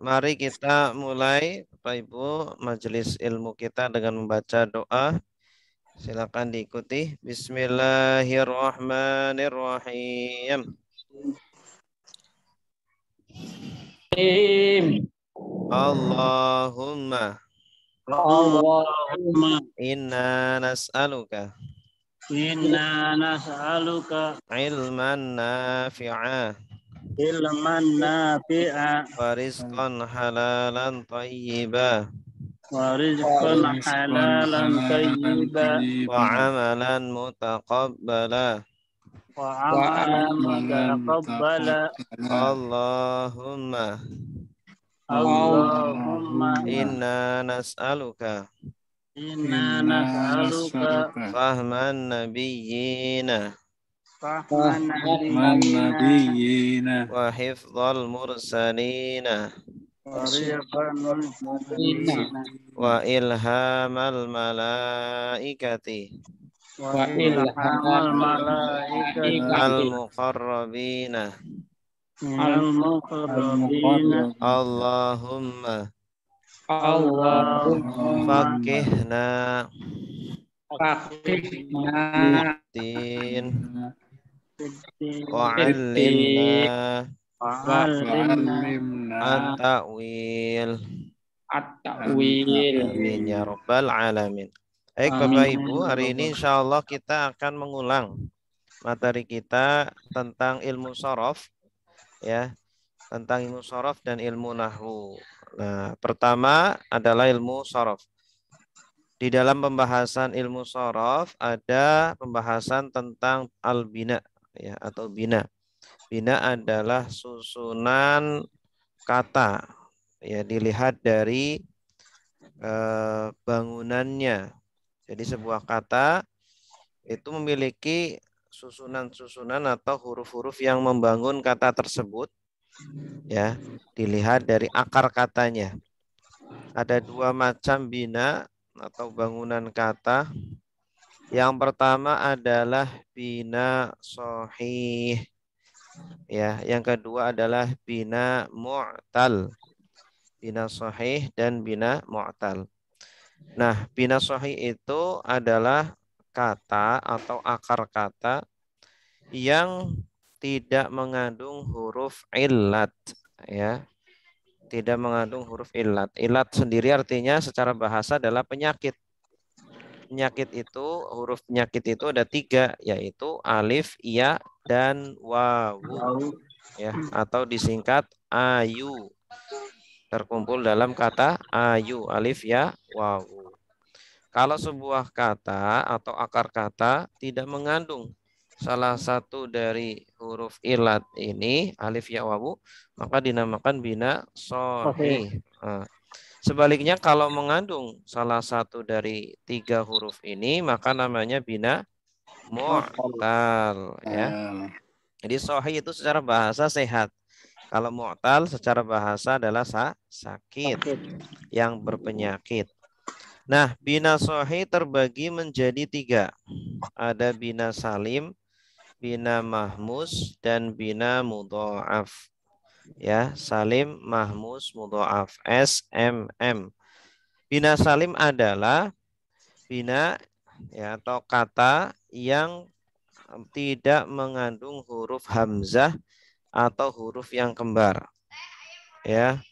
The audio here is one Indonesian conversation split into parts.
Mari kita mulai Bapak Ibu majelis ilmu kita dengan membaca doa. Silakan diikuti. Bismillahirrahmanirrahim. Allahumma Allahumma inna nas'aluka inna nas'aluka ilman nafi'a ilman nafi'a wa rizqan halalan tayyiba wa rizqan halalan tayyiba wa amalan mutaqabbala. wa amalan mutaqabbala. Allahumma Allahumma inna nas'aluka inna nas'aluka fahman nabiyyina fahman nabiyyina wa hifdzal mursalina wa rizqan mursalina wa ilhamal malaikati wa ilhamal malaikati al-muqarrabina. al-muqarrabina. Allahumma Allahumma fakihna faqihna din wa 'allimna wa'allimna at-ta'wil. at-ta'wil. Amin ya rabbal alamin. Baik Bapak Ibu, hari ini insya Allah kita akan mengulang materi kita tentang ilmu shorof, ya, tentang ilmu shorof dan ilmu nahwu. Nah, pertama adalah ilmu shorof. Di dalam pembahasan ilmu shorof ada pembahasan tentang al-bina, ya, atau bina. Bina adalah susunan kata, ya, dilihat dari bangunannya. Jadi sebuah kata itu memiliki susunan-susunan atau huruf-huruf yang membangun kata tersebut, ya, dilihat dari akar katanya. Ada dua macam bina atau bangunan kata. Yang pertama adalah bina sahih, ya. Yang kedua adalah bina mu'tal. Bina sahih dan bina mu'tal. Nah, bina sahih itu adalah kata atau akar kata yang tidak mengandung huruf illat, ya. Tidak mengandung huruf illat. Illat sendiri artinya secara bahasa adalah penyakit. Penyakit itu, huruf penyakit itu ada 3, yaitu alif, ya, dan wawu, ya, atau disingkat ayu. Terkumpul dalam kata ayu, alif, ya, wawu. Kalau sebuah kata atau akar kata tidak mengandung salah satu dari huruf ilat ini, alif, ya, wawu, maka dinamakan bina sahih. Nah, sebaliknya kalau mengandung salah satu dari 3 huruf ini, maka namanya bina mu'tal, ya. Jadi sahih itu secara bahasa sehat. Kalau mu'tal secara bahasa adalah sakit, yang berpenyakit. Nah, bina sahih terbagi menjadi 3. Ada bina salim, bina mahmus, dan bina mudha'af. Ya, salim, mahmus, mudha'af. SMM. Bina salim adalah bina, ya, atau kata yang tidak mengandung huruf hamzah atau huruf yang kembar, ya,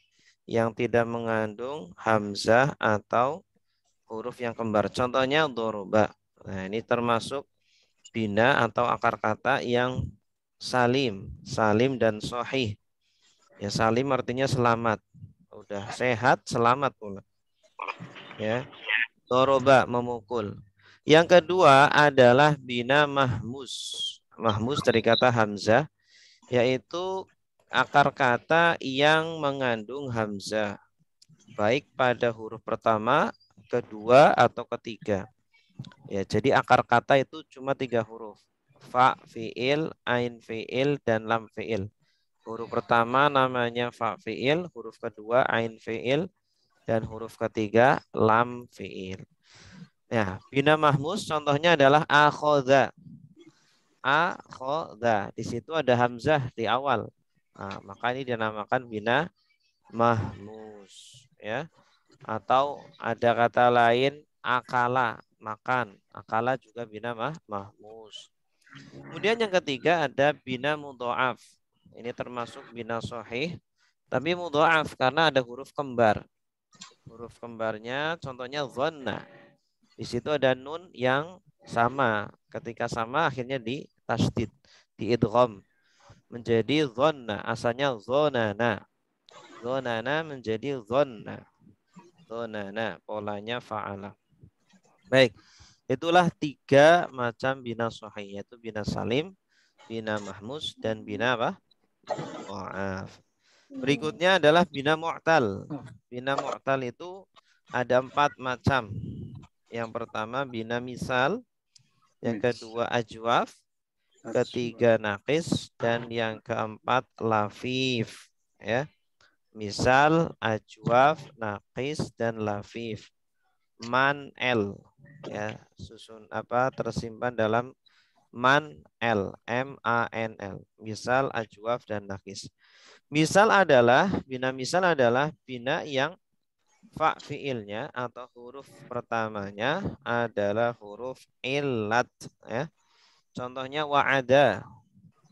yang tidak mengandung hamzah atau huruf yang kembar. Contohnya doroba. Nah, ini termasuk bina atau akar kata yang salim, salim dan sahih. Ya, salim artinya selamat, udah sehat, selamat pula. Ya, doroba memukul. Yang kedua adalah bina mahmus. Mahmus dari kata hamzah, yaitu akar kata yang mengandung hamzah, baik pada huruf pertama, kedua, atau ketiga. Ya, jadi akar kata itu cuma 3 huruf. Fa, fi'il, ain fi'il, dan lam fi'il. Huruf pertama namanya fa fi'il, huruf kedua ain fi'il, dan huruf ketiga lam fi'il. Ya, bina mahmus contohnya adalah akhodha. Akhodha. Di situ ada hamzah di awal. Nah, maka ini dinamakan bina mahmus, ya. Atau ada kata lain akala, makan. Akala juga bina mahmus. Kemudian yang ketiga ada bina mudha'af. Ini termasuk bina sahih, tapi mudha'af karena ada huruf kembar. Huruf kembarnya contohnya dhanna. Di situ ada nun yang sama. Ketika sama akhirnya di tasdid, di idgham menjadi dhanna. Asalnya dhonana. Dhonana menjadi dhanna. Dhonana, polanya fa'ala. Baik, itulah 3 macam bina sahih, yaitu bina salim, bina mahmus, dan bina apa? Mudha'af. Berikutnya adalah bina mu'tal. Bina mu'tal itu ada 4 macam. Yang pertama bina misal, yang kedua ajwaf, ketiga naqis, dan yang keempat lafif. Ya, misal, ajwaf, naqis, dan lafif. Man el, ya, susun apa tersimpan dalam man l, MANL. Misal, ajwaf, dan naqis. Misal adalah bina yang fa fiilnya atau huruf pertamanya adalah huruf illat, ya. Contohnya wa'ada,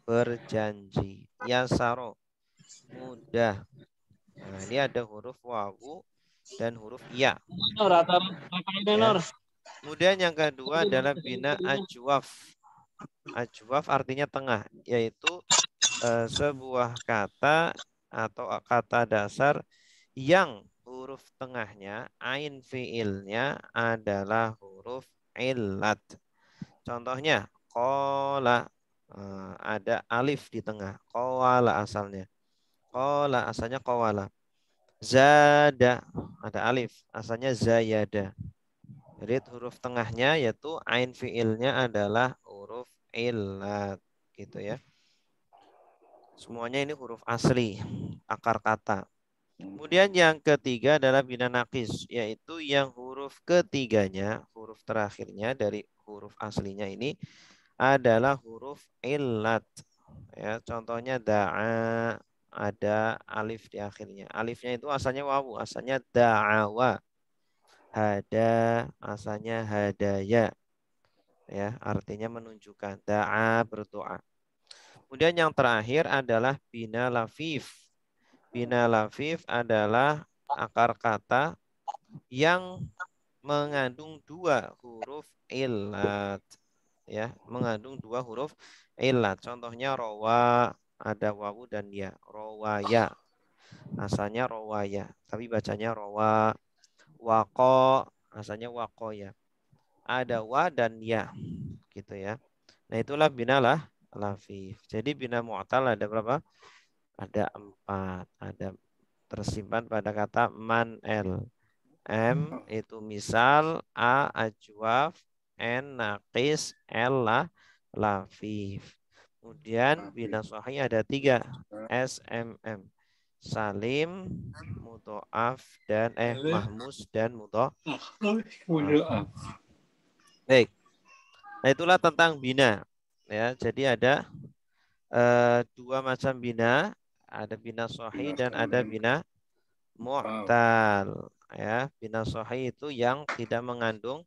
berjanji. Yasaro, mudah. Nah, ini ada huruf wawu dan huruf ya. Ya. Kemudian yang kedua adalah bina ajwaf. Ajwaf artinya tengah, yaitu sebuah kata atau kata dasar yang huruf tengahnya, ain fiilnya adalah huruf illat. Contohnya, qala, ada alif di tengah. Qawala asalnya. Qala asalnya qawala. Zada, ada alif. Asalnya zayada. Jadi huruf tengahnya yaitu ain fiilnya adalah huruf illat. Gitu ya. Semuanya ini huruf asli, akar kata. Kemudian yang ketiga adalah bina naqis, yaitu yang huruf ketiganya, huruf terakhirnya dari huruf aslinya ini adalah huruf illat. Ya, contohnya da'a, ada alif di akhirnya. Alifnya itu asalnya wawu, asalnya da'awa. Hada, asalnya hadaya. Ya, artinya menunjukkan. Da'a, berdoa. Kemudian yang terakhir adalah bina lafif. Bina lafif adalah akar kata yang mengandung 2 huruf illat, ya, mengandung 2 huruf illat. Contohnya rawa, ada wawu dan ya. Rawaya, asalnya rawaya, tapi bacanya rawa. Waqo, asalnya waqoya. Ada wa dan ya, gitu ya. Nah, itulah bina lafif. Jadi bina mu'tal ada berapa? Ada 4. Ada tersimpan pada kata man el. M itu misal, A ajwaf, N naqis, L lafif. Kemudian bina sahih ada 3. SMM. Salim, mudhoaf, dan mahmus dan mudhoaf. Baik. Nah, itulah tentang bina. Ya, jadi ada 2 macam bina. Ada bina sahih dan ada bina mu'tal. Ya, bina sahih itu yang tidak mengandung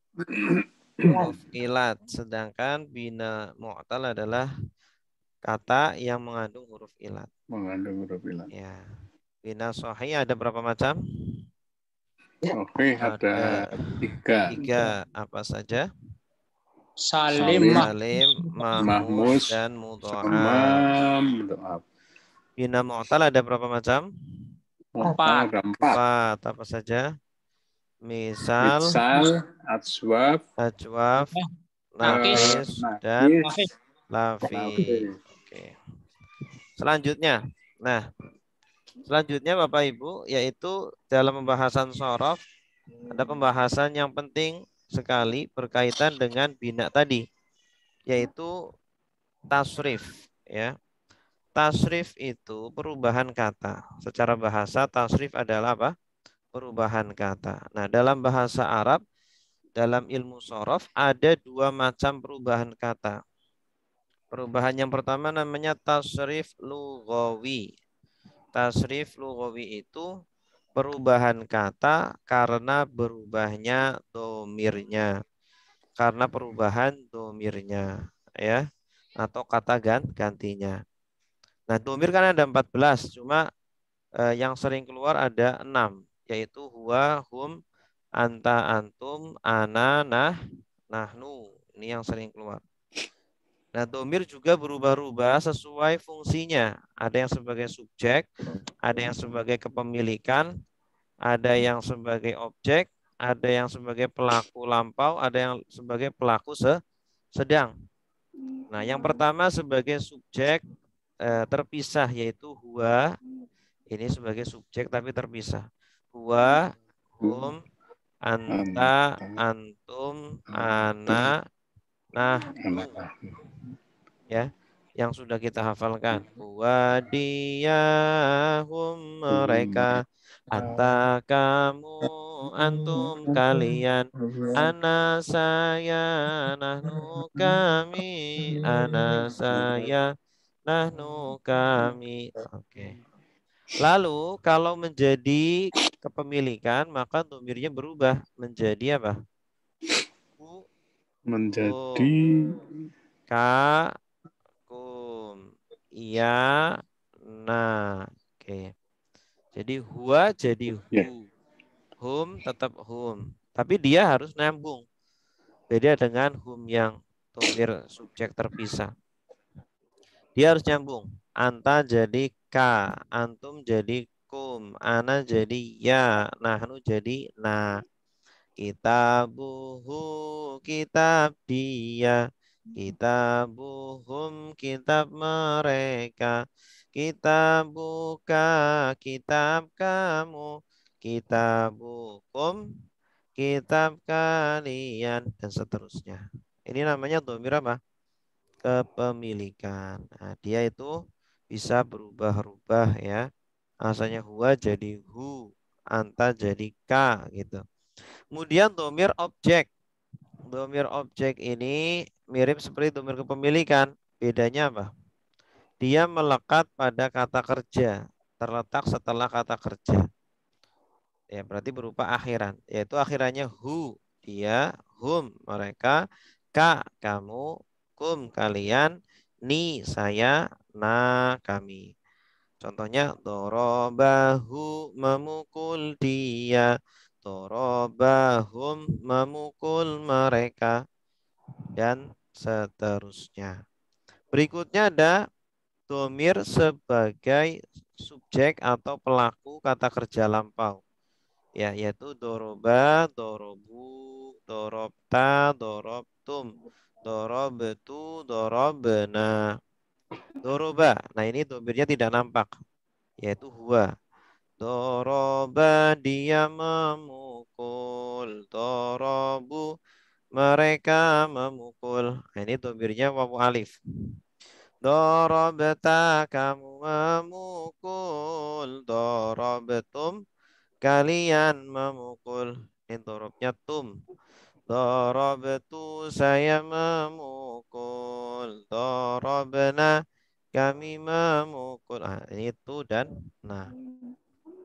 huruf ilat, sedangkan bina mu'tal adalah kata yang mengandung huruf ilat. Mengandung huruf ilat. Ya. Bina sahih ada berapa macam? Oke, ada 3. 3 apa saja? Salim, mahmus, dan mudhoaf. Bina mu'tal ada berapa macam? 4. 4 apa saja? Misal, ajwaf, naqis, dan lafif. Oke. Selanjutnya, selanjutnya Bapak Ibu, yaitu dalam pembahasan shorof ada pembahasan yang penting sekali berkaitan dengan bina tadi, yaitu tasrif. Ya, tasrif itu perubahan kata. Secara bahasa tasrif adalah apa? Perubahan kata. Nah, dalam bahasa Arab, dalam ilmu shorof ada 2 macam perubahan kata. Perubahan yang pertama namanya tasrif lughawi. Tasrif lughawi itu perubahan kata karena berubahnya domirnya. Karena perubahan domirnya. Ya. Atau kata gantinya. Nah, domir kan ada 14. Cuma yang sering keluar ada 6. Yaitu huwa, hum, anta, antum, ana, nahnu. Ini yang sering keluar. Nah, domir juga berubah-ubah sesuai fungsinya. Ada yang sebagai subjek, ada yang sebagai kepemilikan, ada yang sebagai objek, ada yang sebagai pelaku lampau, ada yang sebagai pelaku sedang. Nah, yang pertama sebagai subjek terpisah yaitu huwa. Ini sebagai subjek tapi terpisah. Huwa, hum, anta, antum, ana, nahnu. Ya, yang sudah kita hafalkan. Wadiyahum mereka, anta kamu, antum kalian, ana saya, nahnu kami, ana saya, nahnu kami. Oke. Lalu kalau menjadi kepemilikan maka domirnya berubah menjadi apa? Menjadi Ka, kum, iya, nah, oke. Jadi huwa jadi ya. hu, hum tetap hum, tapi dia harus nyambung. Beda dengan hum yang domir subjek terpisah. Dia harus nyambung. Anta jadi ka, antum jadi kum, ana jadi ya, nahnu jadi na. Kitabuhu kitab dia, kitabuhum kitab mereka, kitabuka kitab kamu, kitabukum kitab kalian, dan seterusnya. Ini namanya dhamir apa? Kepemilikan. Nah, dia itu bisa berubah-ubah ya. Asalnya huwa jadi hu, anta jadi ka gitu. Kemudian domir objek. Domir objek ini mirip seperti domir kepemilikan. Bedanya apa? Dia melekat pada kata kerja. Terletak setelah kata kerja. Ya, berarti berupa akhiran. Yaitu akhirannya hu, dia, hum, mereka, ka, kamu, kum, kalian, ni, saya, na, kami. Contohnya dorobahu memukul dia, dorobahum memukul mereka, dan seterusnya. Berikutnya ada domir sebagai subjek atau pelaku kata kerja lampau. Ya, yaitu doroba, dorobu, dorobta, dorobtum, dorobtu, dorobna. Doroba. Nah, ini domirnya tidak nampak, yaitu huwa. Doroba dia memukul. Dorobu mereka memukul. Nah, ini domirnya wawu alif. Dorobta kamu memukul. Dorobtum kalian memukul. Ini dorobnya tum. Dorobtu saya memukul. Dorobna kami memukul. Nah, ini itu dan nah.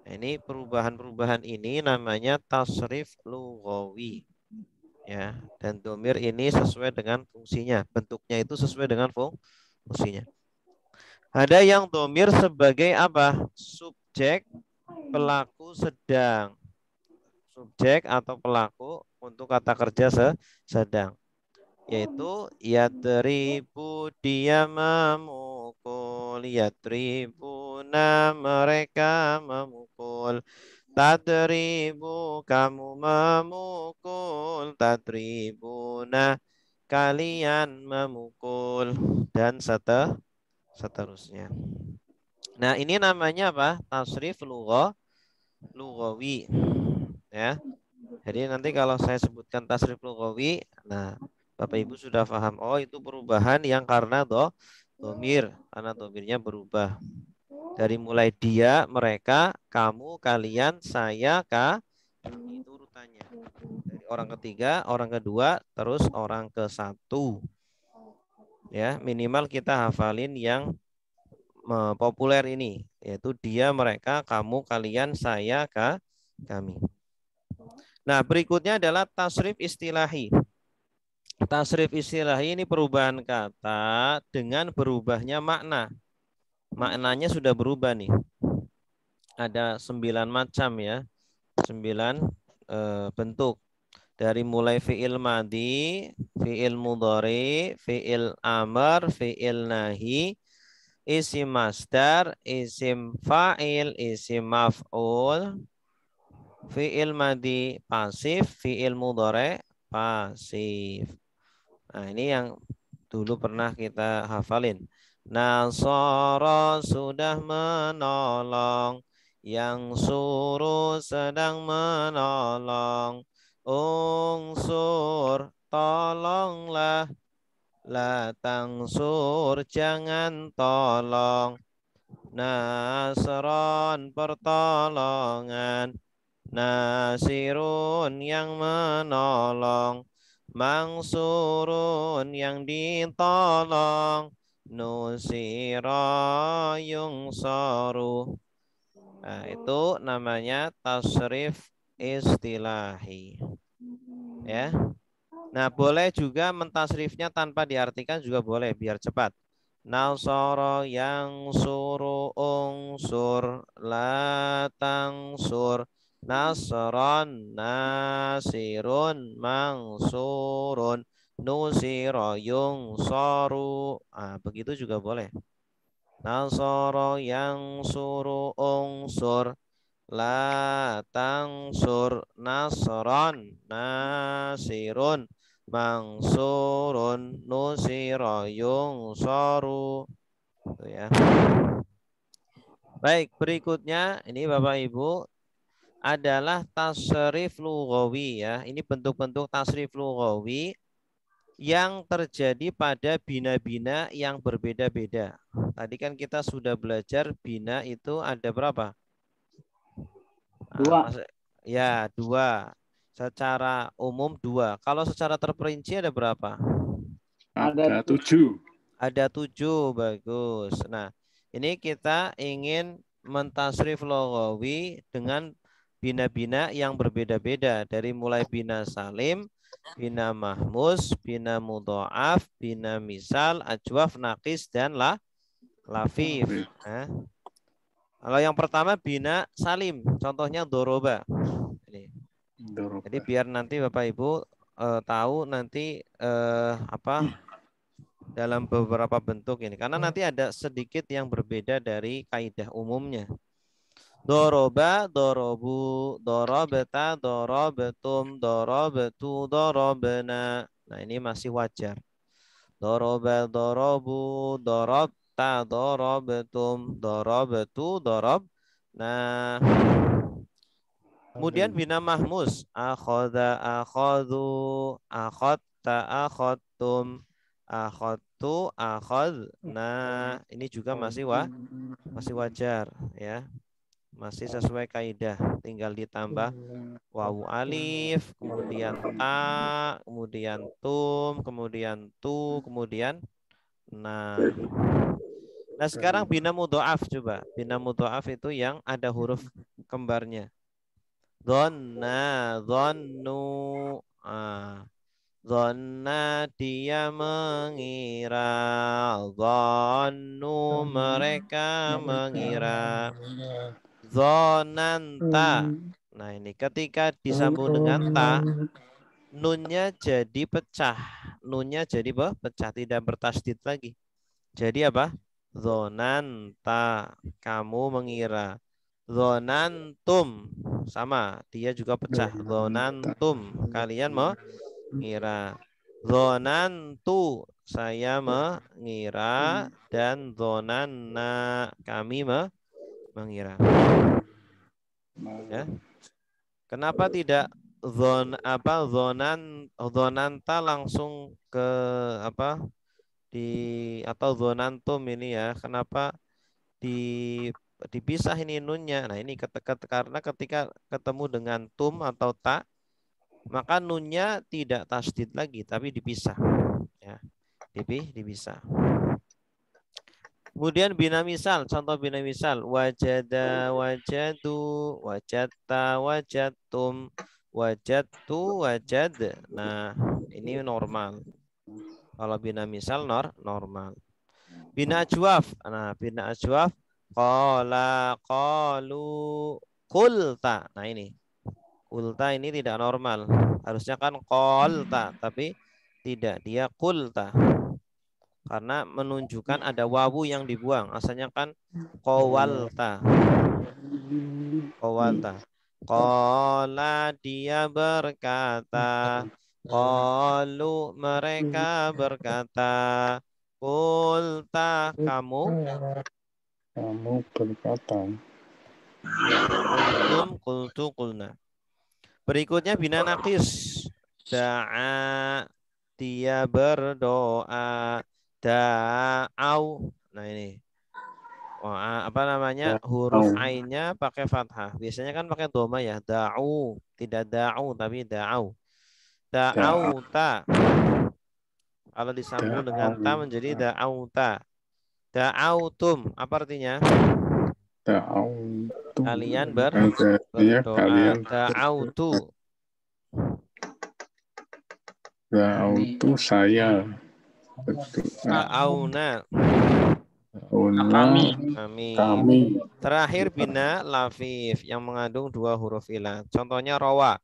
Ini perubahan-perubahan ini namanya tasrif lughawi. Ya, dan domir ini sesuai dengan fungsinya. Bentuknya itu sesuai dengan fungsinya. Ada yang domir sebagai apa? Subjek pelaku sedang. Subjek atau pelaku untuk kata kerja sedang. Yaitu yadribu dia memukul, yadribuna mereka memukul, tadribu kamu memukul, tadribuna kalian memukul, dan seterusnya. Nah, ini namanya apa? Tasrif lughawi. Ya. Jadi nanti kalau saya sebutkan tasrif lughawi, nah Bapak Ibu sudah paham. Oh, itu perubahan yang karena domir, karena domirnya berubah. Dari mulai dia, mereka, kamu, kalian, saya, kami, itu urutannya. Dari orang ketiga, orang kedua, terus orang ke satu. Ya, minimal kita hafalin yang populer ini, yaitu dia, mereka, kamu, kalian, saya, kami. Nah, berikutnya adalah tasrif istilahi. Tasrif istilahi ini perubahan kata dengan berubahnya makna. Maknanya sudah berubah nih. Ada 9 macam ya. 9 bentuk. Dari mulai fi'il madi, fi'il mudhari, fi'il amr, fi'il nahi, isim masdar, isim fa'il, isim maf'ul, fi'il madi pasif, fi'il mudhari pasif. Nah, ini yang dulu pernah kita hafalin. Nasara sudah menolong, yang suruh sedang menolong. Unsur tolonglah, la tangsur jangan tolong. Nasron pertolongan, nasirun yang menolong, mangsurun yang ditolong, nusira yungsaru. Nah, itu namanya tasrif istilahi. Ya. Nah, boleh juga mentasrifnya tanpa diartikan juga boleh biar cepat. Nasara yang suru unsur la tangsur, nasron nasirun mangsurun, nusira yungsaru. Begitu juga boleh. Nasara yang suru unsur la tangsur, nasron nasirun mangsurun, nusira yungsaru. Itu ya. Baik, berikutnya ini Bapak Ibu adalah tasrif lughawi ya. Ini bentuk-bentuk tasrif lughawi yang terjadi pada bina-bina yang berbeda-beda. Tadi kan kita sudah belajar bina itu ada berapa? 2. Ya, 2. Secara umum 2. Kalau secara terperinci ada berapa? Ada 7. Ada 7, bagus. Nah, ini kita ingin mentasrif lughawi dengan bina-bina yang berbeda-beda. Dari mulai bina salim, bina mahmus, bina mudha'af, bina misal, ajwaf, naqis, dan lafif. Nah, kalau yang pertama bina salim, contohnya doroba. Jadi biar nanti Bapak Ibu tahu nanti dalam beberapa bentuk ini. Karena nanti ada sedikit yang berbeda dari kaidah umumnya. Doroba, dorobu, dorobeta, dorobetum, dorobetu, dorobena. Nah, ini masih wajar. Doroba, dorobu, dorobta, dorobetum, dorobetu, dorob. Nah, kemudian bina mahmus. Akhoda, akhodu, akhotta, akhottum, akhottu, akhadna. Ini juga masih wajar ya. Masih sesuai kaidah, tinggal ditambah wawu alif, kemudian ta, kemudian tum, kemudian tu, kemudian nah. Nah, sekarang bina mudha'af coba. Bina mudha'af itu yang ada huruf kembarnya. Dhonna, dhonnu. Dhonna dia mengira, dhonnu mereka mengira. Zonanta. Nah, ini ketika disambung dengan ta, nunnya jadi pecah. Nunnya jadi pecah, tidak bertasdid lagi. Jadi apa? Zonanta, kamu mengira. Zonantum, sama, dia juga pecah. Zonantum, kalian mengira. Zonantu, saya mengira, dan zonanna, kami mengira. Ya. Kenapa tidak zonanta langsung ke atau zonantum ini ya? Kenapa dipisah ini nunnya? Nah, ini karena ketika ketemu dengan tum atau ta, maka nunnya tidak tasdid lagi tapi dipisah ya. Dipisah. Kemudian bina misal, contoh bina misal, wajada, wajadu, wajadta, wajadtum, wajadtu, wajad. Nah, ini normal. Kalau bina misal normal. Bina ajwaf. Nah, bina ajwaf, qala, qalu, qulta. Nah, ini. Qulta ini tidak normal. Harusnya kan qolta, tapi tidak, dia qulta. Karena menunjukkan ada wawu yang dibuang. Asalnya kan qawalta. Qawalta. Qala, dia berkata. Qalu, mereka berkata. Qulta, kamu. Kamu berkata. Ya, qultum, qultu, qulna. Berikutnya bina naqis. Da'a, dia berdoa. Da'au. Nah ini. Wah, apa namanya? Huruf ainnya pakai fathah. Biasanya kan pakai doma ya. Da'u, tidak da'u tapi da'au. Da'auta. Kalau disambung dengan ta menjadi da'auta. Da'autum, apa artinya? Da'autu. Kalian Artinya berdoa. kalian Da'autu. Da'autu saya berdoa. Da'auna. Kami. Terakhir bina lafif yang mengandung dua huruf ilah. Contohnya rawa.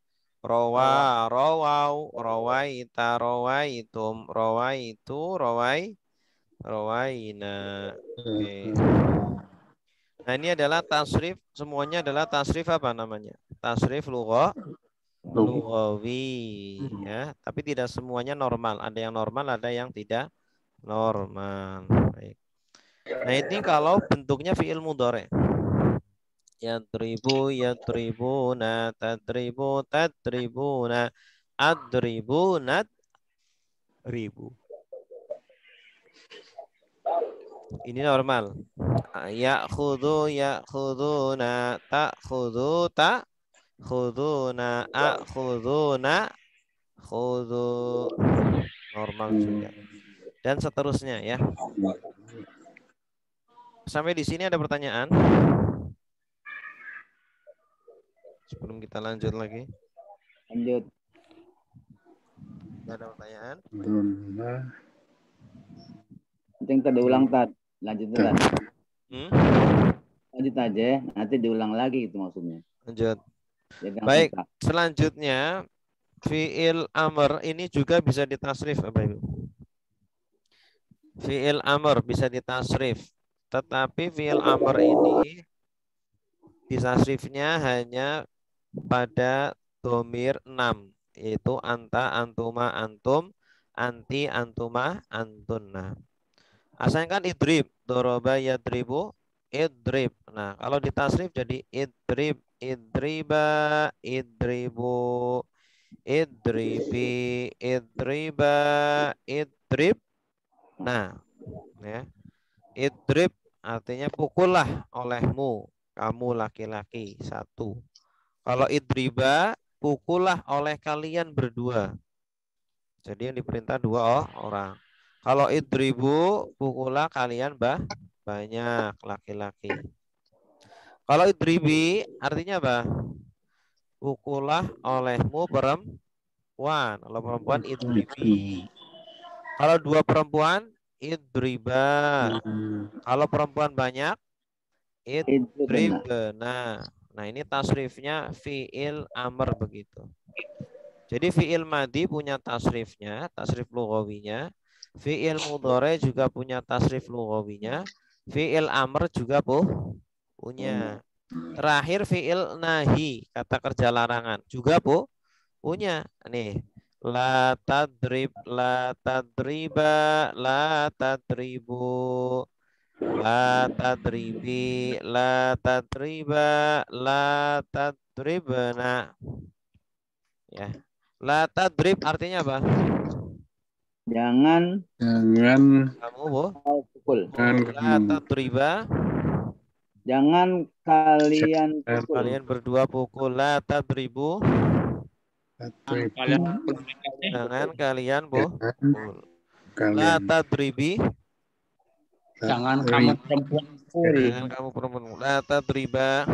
Rawa, rawau, rawaita, rawaitum, rawaitu, rawaina. Oke. Nah, ini adalah tasrif, semuanya adalah tasrif apa namanya? Tasrif lughawi ya, tapi tidak semuanya normal. Ada yang normal, ada yang tidak normal. Baik. Nah, ini kalau bentuknya fi'il mudhari. Yadribu, yadribuna, tadribu, tadribuna, adribu, nadribu. Ini normal. Ya'khudhu, ya'khuduna, ta'khudhu, ta'khuduna, a'khuduna, khudhu. Normal juga. Dan seterusnya ya. Sampai di sini ada pertanyaan? Sebelum kita lanjut lagi. Lanjut. Ada pertanyaan? Nanti kita diulang Tad. Lanjut Tad. Lanjut aja, nanti diulang lagi itu maksudnya. Lanjut. Baik, selanjutnya fi'il amr ini juga bisa ditasrif Bapak Ibu. Fi'il amr bisa ditasrif. Tetapi fi'il amr ini ditasrifnya hanya pada domir 6, yaitu anta, antuma, antum, anti, antuma, antunna. Asalnya kan idrib, doroba, yadribu, idrib. Nah, kalau ditasrif jadi idrib, idriba, idribu, idribi, idriba, idrib. Nah, ya. Idrib artinya pukullah olehmu, kamu laki-laki, satu. Kalau idriba, pukullah oleh kalian berdua. Jadi yang diperintah dua orang. Kalau idribu, pukullah kalian banyak laki-laki. Kalau idribi artinya apa? Pukullah olehmu perempuan. Kalau perempuan idribi. Kalau dua perempuan idriba. Kalau perempuan banyak idribna. Nah, ini tasrifnya fi'il amr begitu. Jadi fi'il madi punya tasrifnya, tasrif lughawinya. Fi'il mudhari juga punya tasrif lughawinya. Fi'il amr juga punya. Terakhir fi'il nahi, kata kerja larangan, juga punya. Nih, la tadrib, la tadriba, la tadribu, la tadribi, la tadriba, la tadribna. Ya. La tadrib artinya apa? Jangan kamu pukul. La tadriba. Jangan kalian pukul. Kalian berdua pukul. La tadribu. Jangan kalian pukul. La tadribi. Jangan kamu perempuan pukul. Jangan kamu perempuan. La tadriba.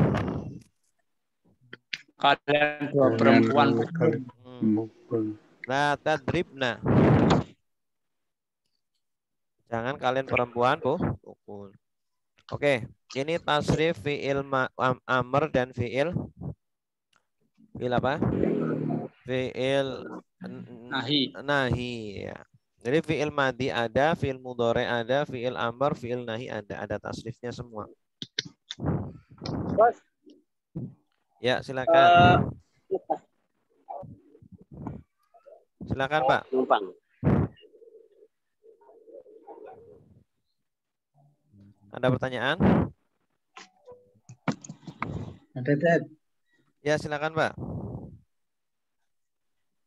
Kalian dua perempuan pukul. Mukul. La tadribna. Jangan kalian perempuan pukul. Oke, ini tasrif fi'il amr dan fi'il apa? Fi'il nahi ya. Jadi fi'il madi ada, fi'il mudhari ada, fi'il amr, fi'il nahi ada tasrifnya semua. Bos. Ya, silakan. Silakan, Pak. Numpang. Ada pertanyaan? Ada, Dad. Ya, silakan, Pak.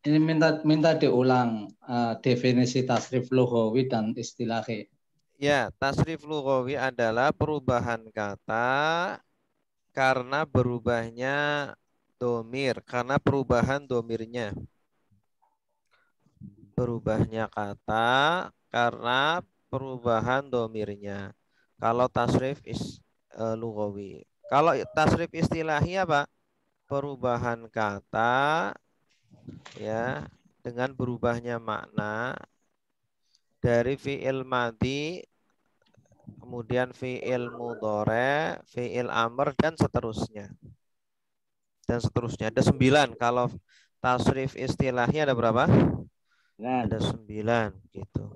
Ini minta diulang definisi tasrif lughawi dan istilahi. Ya, tasrif lughawi adalah perubahan kata karena berubahnya domir, karena perubahan domirnya. Berubahnya kata karena perubahan domirnya. Kalau tasrif lughawi. Kalau tasrif istilahi apa? Perubahan kata ya dengan berubahnya makna dari fi'il madi kemudian fi'il mudhari, fi'il amr dan seterusnya. Dan seterusnya. Ada 9. Kalau tasrif istilahi ada berapa? Ada 9 gitu.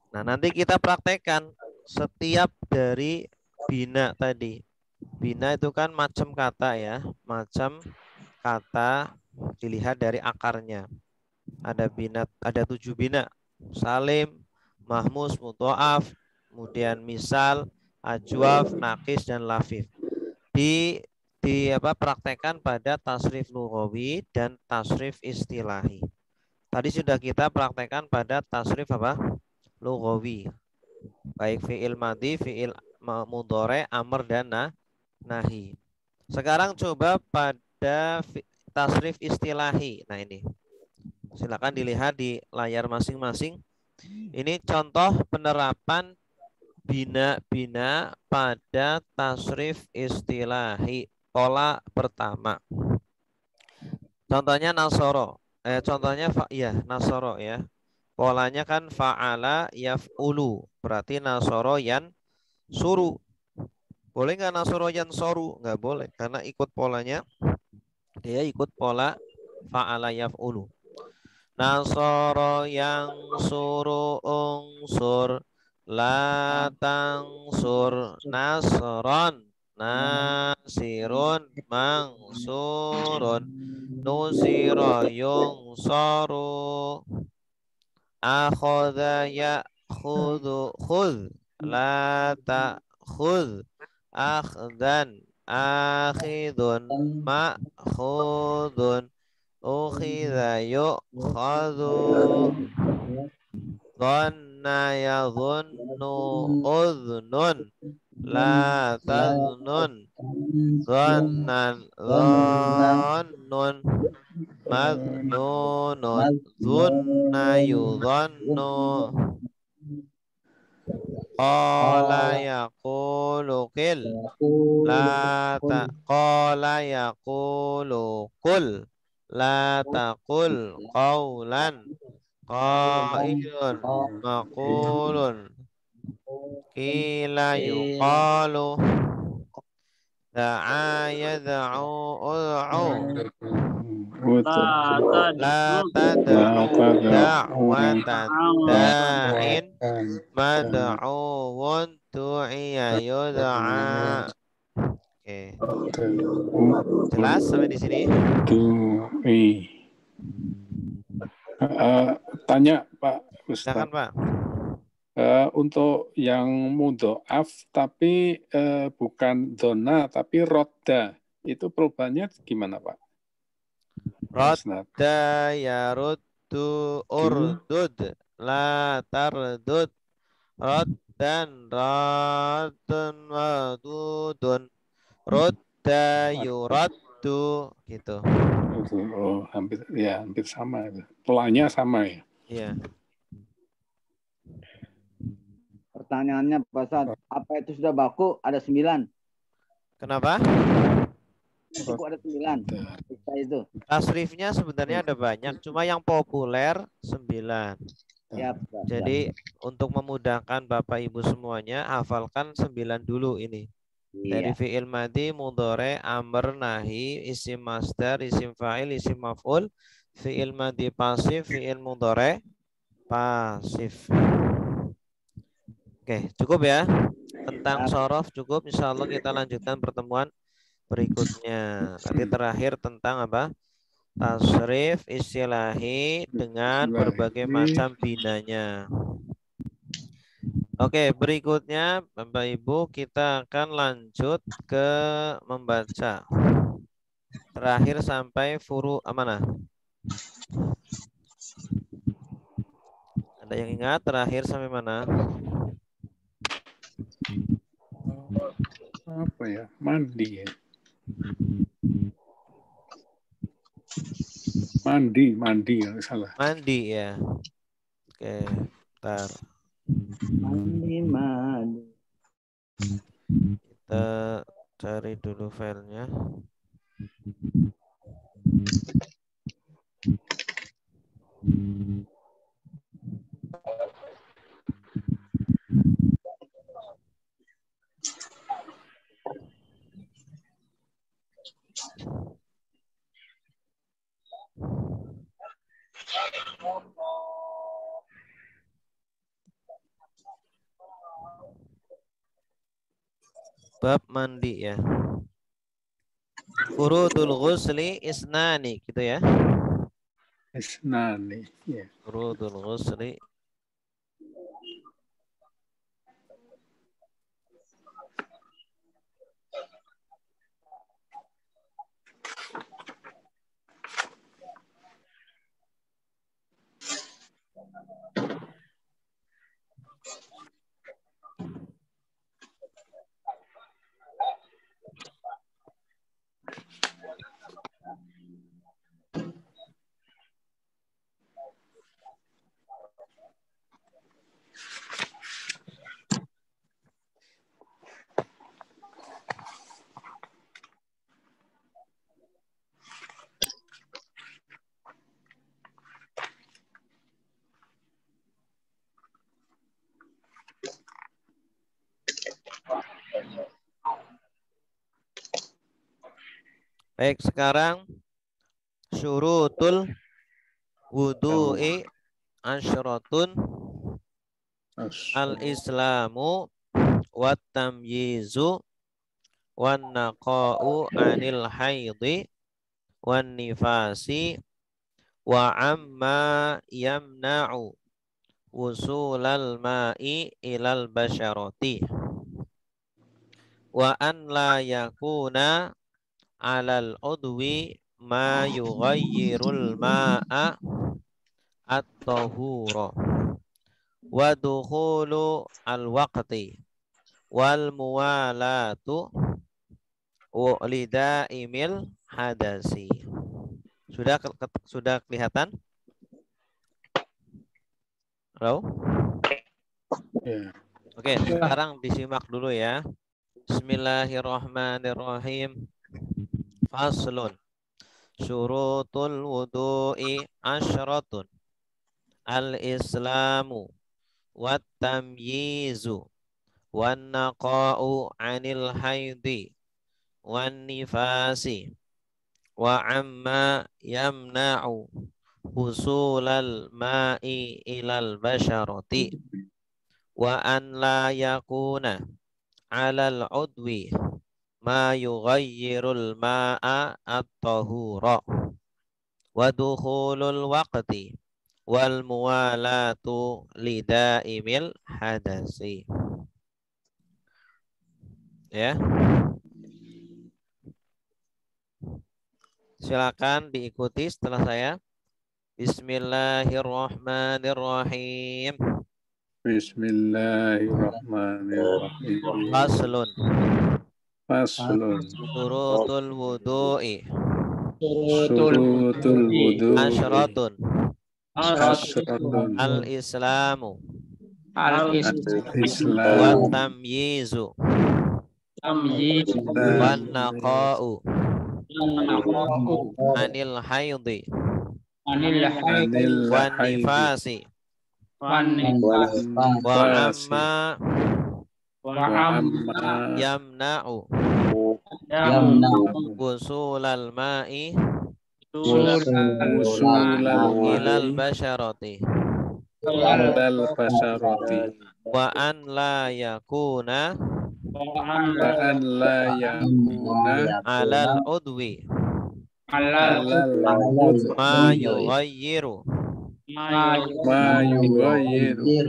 Nah, nanti kita praktekkan setiap dari bina tadi. Bina itu kan macam kata ya, macam kata dilihat dari akarnya. Ada bina, ada 7 bina. Salim, mahmus, mudhoaf, kemudian misal, ajwaf, nakis dan lafif. Praktekkan pada tasrif lughawi dan tasrif istilahi. Tadi sudah kita praktekkan pada tasrif apa? Lughawi. Baik fi'il madi, fi'il mudhari, amr dan nahi. Sekarang coba pada tasrif istilahi. Nah, ini. Silakan dilihat di layar masing-masing. Ini contoh penerapan bina-bina pada tasrif istilahi. Pola pertama. Contohnya nasoro. Contohnya nasoro ya. Polanya kan fa'ala yaf'ulu. Berarti nasoro yan suru. Boleh nggak nasoro yan soru? Nggak boleh. Karena ikut polanya. Dia ikut pola fa'ala yaf'ulu. Nasoro yang suru unsur. La tangsur nasron. Nasirun mangsurun. Nusiro yung soru. Akhadha ya'khudhu khudh la ta'khudh akhdan akhidun ma'khudun ukhidha yu'khadhu dhanna yadhunnu udhnun la tadhnun dhannan dhannun madnunun dhunna yudhannu qala yaqulu qil la ta qala yaqulu qul la taqul qawlan qailun maqulun qila yuqalu da'a yad'u ud'u la tad'u da'watan da'in mad'uun du'iya yud'a. Oke. Jelas sampai di sini? Tanya Pak Ustaz. Silakan Pak. Untuk yang mudhoaf tapi bukan dona tapi rodda, itu perubahannya gimana Pak? Rodda yaruddu urdud la tardud roddan raddun wadudun rodda yuraddu gitu. Oh, hampir sama. Polanya sama ya. Iya. Pertanyaannya Pak Ustaz, apa itu sudah baku? Ada 9. Kenapa? Baku ada 9. Kita itu. Tasrifnya sebenarnya ada banyak, cuma yang populer 9. Siap. Jadi untuk memudahkan Bapak Ibu semuanya, hafalkan 9 dulu ini. Dari Iya. fi'il madhi, mudhari, amr, nahi, isim masdar, isim fa'il, isim maf'ul, fi'il madhi pasif, fi'il mudhari pasif. Oke, cukup ya. Tentang sorof cukup. Insya Allah kita lanjutkan pertemuan berikutnya. Nanti terakhir tentang apa? Tasrif istilahi dengan berbagai macam binanya. Oke, berikutnya Bapak Ibu kita akan lanjut ke membaca. Terakhir sampai furu mana? Ada yang ingat terakhir sampai mana? Apa ya? Mandi ya. Mandi kalau salah. Mandi ya. Oke, bentar. Mandi. Kita cari dulu filenya. Bab mandi ya. Furudul ghusli isnani gitu ya. Isnani. Ya. Furudul ghusli. Baik, sekarang syurutul wudu'i asyratun al-islamu wat tamyizu wan naqa'u anil haidhi wan nifasi wa amma yamna'u wusulal ma'i ilal basyarati wa an la yakuna alal udwi ma yughayyirul ma'a at-tahura wa dukhulu al-waqti wal muwalatu lidaimil hadasi. Sudah kelihatan? Halo? Ya. Oke, sekarang disimak dulu ya. Bismillahirrahmanirrahim. Faslun. Syurutul wudu'i asyratun. Al-islamu wat tamyizu wan naqa'u anil haidi wan nifasi wa amma yamna'u husulal ma'i ilal basyarati wa an la yakuna alal udwi ma yughayyirul ma'a at-tahura wa dukhulul waqti wal muwalatu lidaimil hadasi. Ya. Silakan diikuti setelah saya. Bismillahirrahmanirrahim. Bismillahirrahmanirrahim. Faslun. Syurutul wudu'i Syurutul wudu'i asyratun. asyratun. Al-islamu Al-Islam. wa tamyizu wan naqa'u anil haidhi wan nifasi wa amma yamna'u wusulal ma'i ilal basharati wa an la yakuna alal udwi ma yughayyiru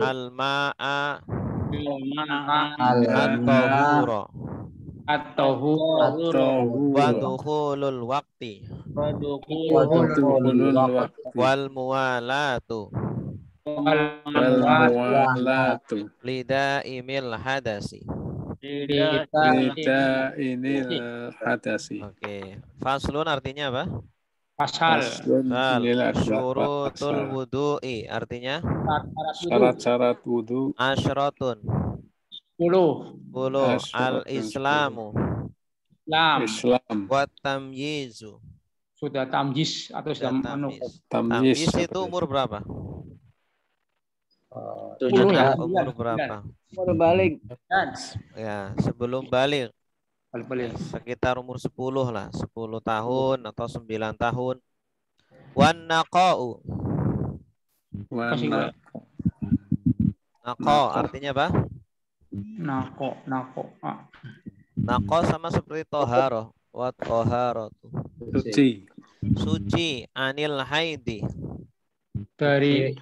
al ma'a wa dukhulul waqti wal muwalatu lidaimil hadasi. Oke, faslun artinya apa? Pasal. Syurutul wudu'i artinya Syarat-syarat wudu. asyratun 10 al-islamu Islam. wa tamyizu. Sudah tamjiz atau sudah Tamyiz itu umur berapa? 7 Umur tahun. berapa? Umur balik. Ya, sebelum balik. Sekitar umur 10 lah, 10 tahun atau 9 tahun. Wan naqa'u. Naqo artinya apa? Nako. Naqo sama seperti toharoh. Wa toharatu. Suci anil haidi. Dari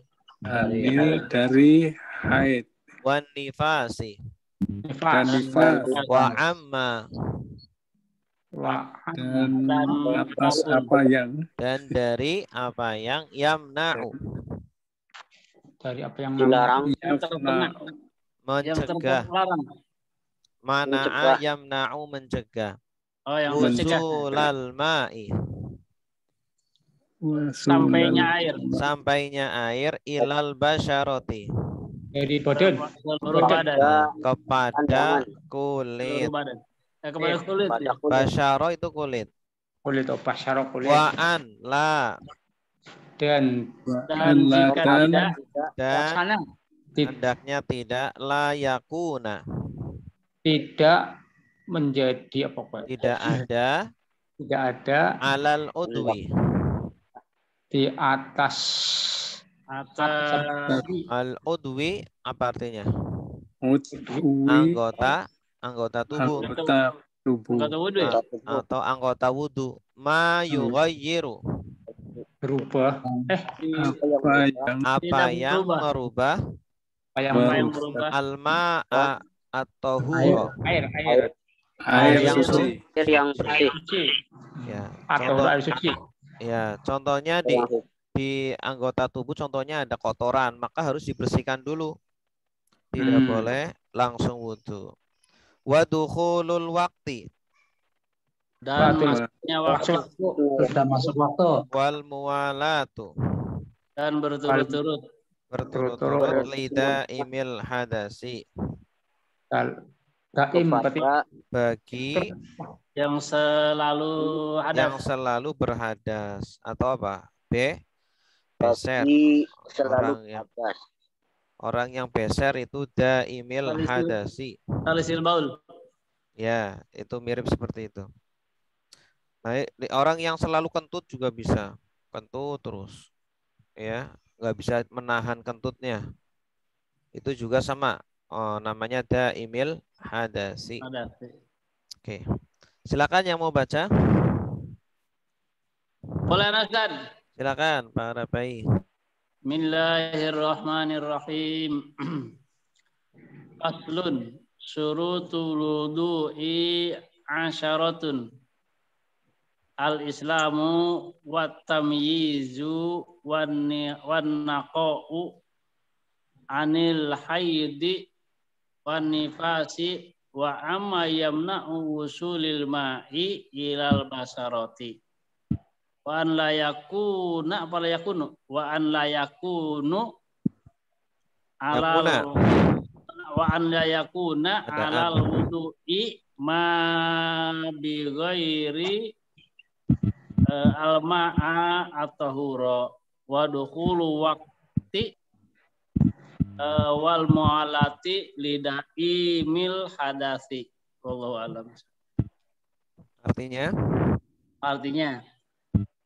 haid. Wan nifasi. Dan nifas. Wa amma. Dan atas apa yang. Dan dari apa yang yamna'u. Dari apa yang Dilarang. Mencegah. Mana'a yamna'u mencegah. Oh, yang Wusulal ma'i. Sampainya air ilal basyarati. dari badan Kepada kulit. Basyaro itu kulit. Kulit basyaro kulit. Wa'an la. Dan Hendaknya tidak layakuna. Tidak menjadi apa Pak? Tidak ada alal udwi. Di atas Al udwi apa artinya? Anggota tubuh. Atau anggota wudu. Ma yughayyiru. berubah. Apa yang merubah? Al-ma'a atau huro. Air yang suci. Ya, Atau air suci. Ya, contohnya di anggota tubuh contohnya ada kotoran, maka harus dibersihkan dulu. Tidak boleh langsung wudu. Wa dukhulul waqti. Dan masuknya waktu. Sudah masuk waktu. Wal muwalatu. Dan berturut-turut. Berturut-turut lidaimil hadasi. Daim bagi yang selalu berhadas atau apa? Beser. Orang yang beser itu daimil hadasi. Talisil baul. Ya, itu mirip seperti itu. Nah, orang yang selalu kentut juga bisa kentut terus, ya, nggak bisa menahan kentutnya. Itu juga sama, namanya daimil hadasi. Oke, silakan yang mau baca. Boleh Nasdan. Silakan Pak Rabai. Bismillahirrahmanirrahim. Faslun syurutul wudu'i asyaratun. Al-islamu wat tamyizu wan naqa'u anil haidi wan nifasi wa amma yamna'u wusulil ma'i ilal basarati wa an la yakuna wa an la yakunu alal wa an la yakuna alal wudu'i ma bi ghairi al-ma'a at-tahura wa dukhulu waqti wal mu'alati lidai mil hadasi. Wallahu alam. Artinya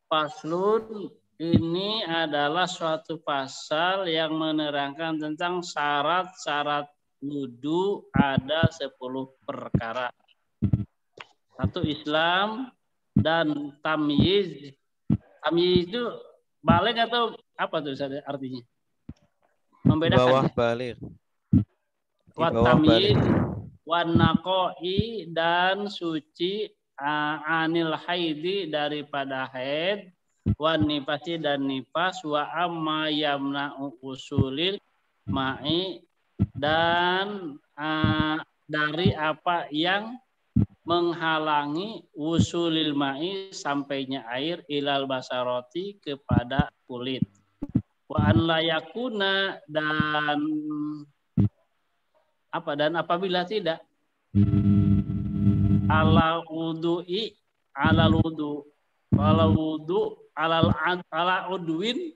faslun ini adalah suatu pasal yang menerangkan tentang syarat-syarat wudu ada 10 perkara. Satu Islam dan tamyiz. Tamyiz itu balik atau apa tuh artinya? Membedakan. Bawah balik. Wa tamyiz wan naqoi dan suci anil haidi daripada haid, wan nifasi dan nifas, wa amma yamna'u usulil ma'i dan dari apa yang menghalangi usulil ma'i sampainya air ilal basaroti kepada kulit. Wa an la yakuna dan apabila tidak ala wudu'i ala wudu ala udwin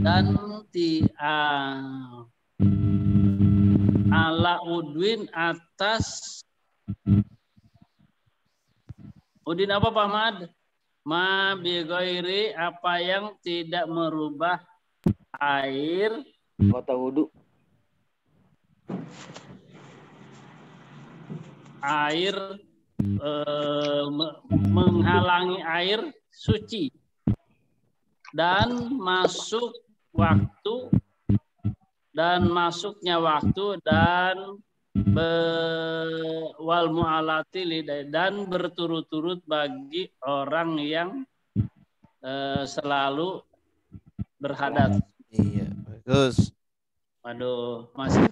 dan ala udwin atas udin apa Pak Ahmad? Ma bi ghairi apa yang tidak merubah air Kota wudu. Air menghalangi air suci dan masuknya waktu dan wal mu'alati lidai dan berturut-turut bagi orang yang selalu berhadas. Iya, bagus. Waduh, masih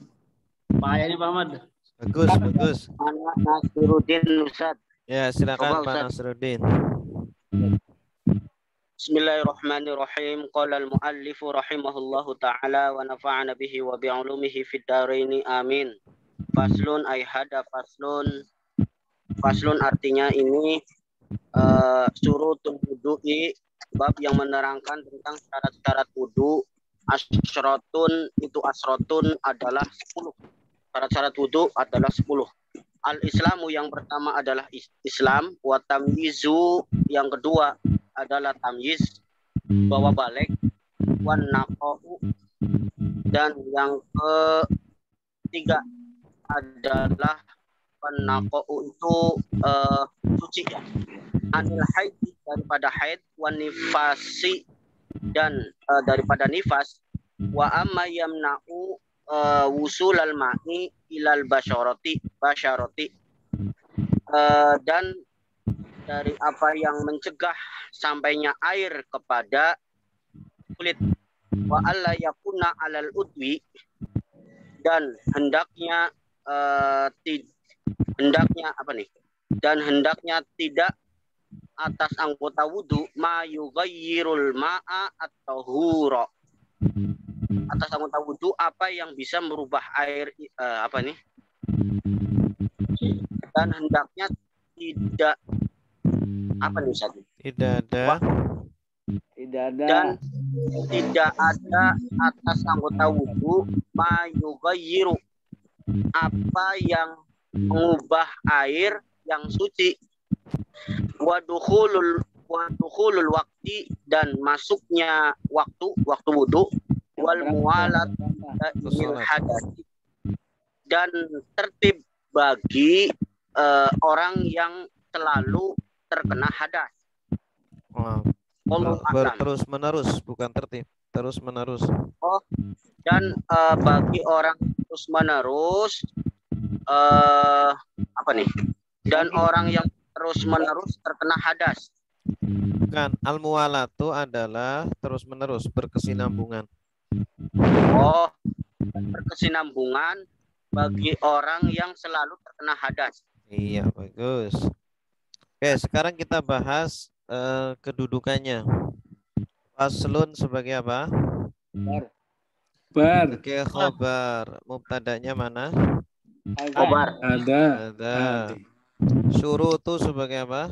bahaya nih Pak Ahmad. Bagus. Anak Nasruddin Ustaz. Ya, silakan Coba, Pak Ustaz. Nasruddin. Bismillahirrahmanirrahim. Qala al-muallifu rahimahullahu ta'ala wa nafa'ana bihi wa bi'ulumihi fid dharaini amin. Faslun ay hada faslun. Faslun artinya ini surutul wudu'i, bab yang menerangkan tentang syarat-syarat wudu. Asyrotun itu asrotun adalah 10. Syarat-syarat wudu adalah 10. Al-Islamu yang pertama adalah Islam, wa tamyizu yang kedua adalah tamyiz, bawa balik, wan naqau dan yang ketiga adalah wan naqau itu suci ya. Anil haid daripada haid, wan nifasi dan daripada nifas, wa amma yamna'u wusul al-ma'i ilal basyarati dan dari apa yang mencegah sampainya air kepada kulit. Wa alla yakuna alal udwi dan hendaknya tidak atas anggota wudu ma yughayyirul ma'a at-tahura. Atas anggota wudu apa yang bisa merubah air dan hendaknya tidak Tidak ada dan tidak ada atas anggota wudu ma yughayyiru apa yang mengubah air yang suci, wa dukhulul waqti dan masuknya waktu wudu, wal muwalat hadasi dan tertib bagi orang yang selalu terkena hadas. Terus menerus, bukan tertib, terus menerus. Dan bagi orang terus menerus dan orang yang terus menerus terkena hadas. Bukan, al-muwalatu adalah terus menerus, berkesinambungan. Berkesinambungan bagi orang yang selalu terkena hadas. Iya, bagus. Oke, sekarang kita bahas kedudukannya. Faslun sebagai apa? Khobar. Sebagai khobar. Mubtadanya mana? Khobar. Ada. Ada. Syurutu sebagai apa?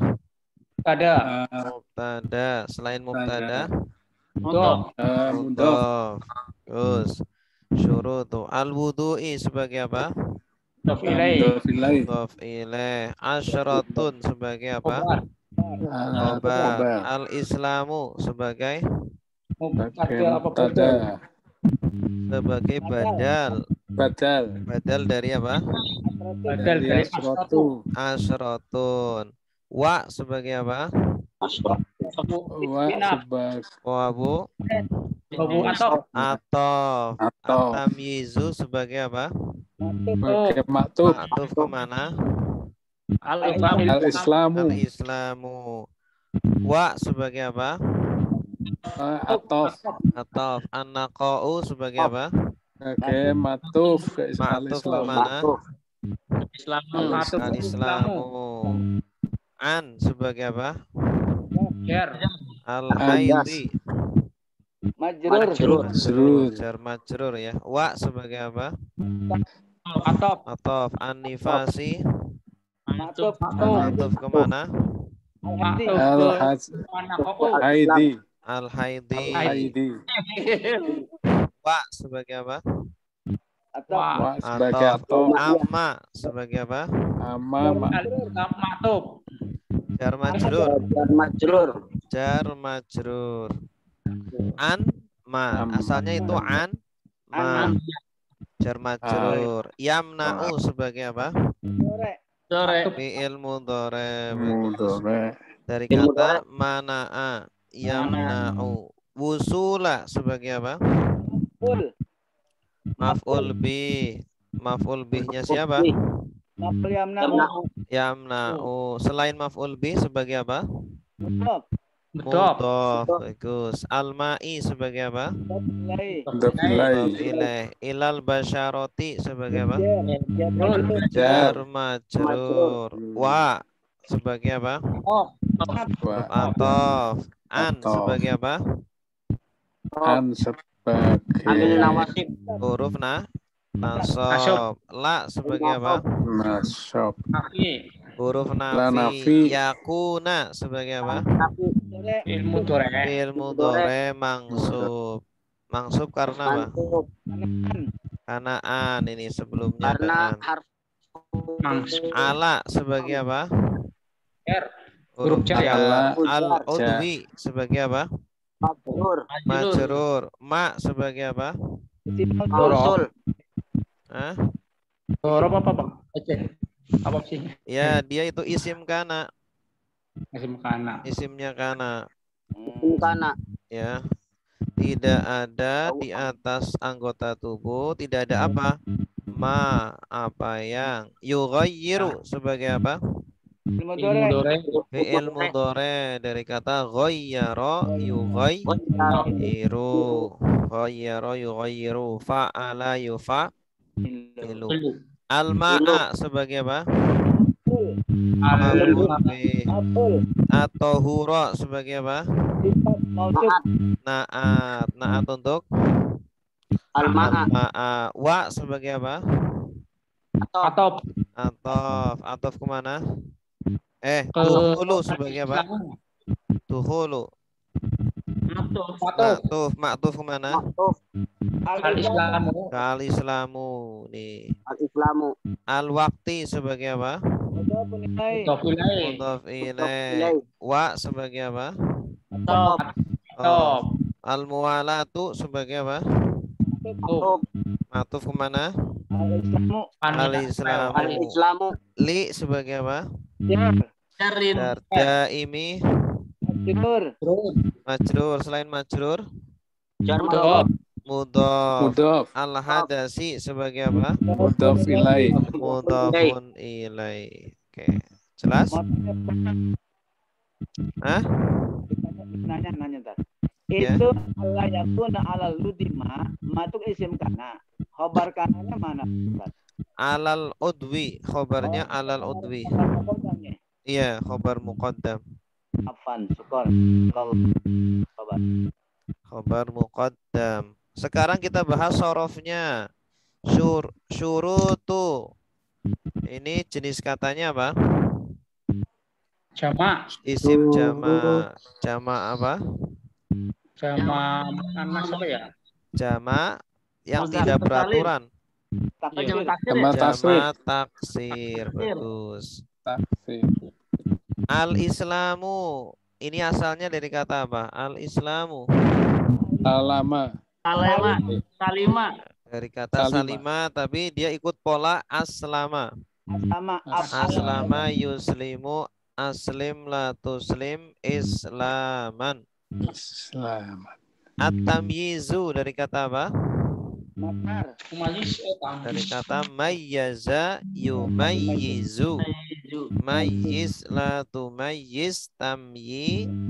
Ada. Mubtada. Selain mubtada? Mudhof. Mudhof. Mudhof. Terus syurutu. Al-wudu'i sebagai apa? Mudhof ilaih. Mudhof ilaih. Mudhof ilaih. Asyaratun sebagai apa? Khobar. Khobar. Al-islamu sebagai Mubtada. sebagai badal. Badal dari apa? Badal dari Asratu. Asyaratun. Wa sebagai apa? Wa sebagai Wabu atau atau atau tamyizu sebagai apa? sebagai maktub. Maktuf kemana? Al-islamu. Al-islamu. Wa sebagai apa? Atof. Atau an-naqa'u sebagai apa? Sebagai maktub. Maktuf Al-islamu. kemana? Islamu. Al-islamu. An sebagai apa? Jar. Al-haidi. Majrur. Jar majrur ya. Wa sebagai apa? Atau Atau an-nifasi. maktub. Maktuf kemana? Al-haidi. Al-haidi. Wa sebagai apa? Wa sebagai Atau atau amma sebagai apa? ama Maktub. Jar majrur. Majrur. Jar majrur. An ma. Asalnya itu an ma. Jar majrur. Yamna'u sebagai apa? Fi'il mudhari. mudhari. Dari kata mana'a. Yamna'u. Wusula sebagai apa? Maf'ul bi. Maf'ul bihnya siapa? Yamna'u. Selain maf'ul bi sebagai apa? Mudhof. Mudhof. Bagus. Al-ma'i sebagai apa? Mudhof ilaih. Mudhof ilaih. Ilal basyarati sebagai apa? Jar. Jar majrur. Wa sebagai apa? Wa Atof. An Atof. sebagai apa? an sebagai Amil nawasib. Huruf nasab. La sebagai apa? nasab. Huruf La nafi. nafi. Yakuna sebagai apa? Ilmu dore. Fi'il mudhari mangsub. Mangsub karena apa? Mansup. Karena an ini sebelumnya Karena dengan harf Mangsub. ala sebagai apa? R. Huruf Huruf jar. jar. Ala. Al-udwi sebagai apa? majrur. Majrur. Ma sebagai apa? Mausul. Hah? Dorob apa bang? Aceh. Apa sih? Ya, dia itu isim kana. Masih makanan. Isimnya kana. Kana. Ya. Tidak ada di atas anggota tubuh, tidak ada apa? Ma, apa yang yughayyiru sebagai apa? Ilmu dore. Fi'il mudhari dari kata ghayyara yughayyiru. Ghayyara yughayyiru. Fa'ala yufa'ilu. Al-ma'a sebagai apa? Atau hura sebagai apa? Naat. Naat untuk Al-ma'a. ma'a. Wa sebagai apa? Atau Atof kemana? Tuhulu sebagai apa? Tuhulu. Maktuf kemana? Al-Islamu. Al-islamu. Nih. Al-islamu. Al-waqti sebagai apa? Mudhof ilaih. Mudhof ilaih. Wa sebagai apa? Atau Al-muwalatu sebagai apa? Maktuf kemana? Al-islamu. Al-islamu. Li sebagai apa? Jarin. Daimi. Majrur. Selain majrur? Jarur. Mudhof. Mudhof. Al-hadasi sebagai apa? Mudhof ilaih. Mudhofun ilaih. Oke. Jelas? Hah? Nanya ntar. Ya. Itu Allah yakuna ala ludima matuk isim kana. Khobar kananya mana? Alal udwi. Khobarnya alal udwi. Iya, khobar muqaddam. Afan, syukur. Kalau khobar. Khobar muqaddam. Sekarang kita bahas sorofnya. Syurutu. Ini jenis katanya apa? Jama. Isim jama. Jama apa? Jama anas apa ya? Jama yang Muzakkar tidak salim. beraturan. Oh, jama taksir Jama ya? tasrif. Jama taksir. Bagus. Taksir. Al-Islamu. Ini asalnya dari kata apa? Al-Islamu. Alama. Salima. Dari kata Salima. salima, tapi dia ikut pola aslama. Sama Aslama yuslimu aslim la tuslim islaman. Selamat. At-tamyizu dari kata apa? makar. Dari kata mayyaza yumayyizu. Mayyiz la tumayyiz tamyizan.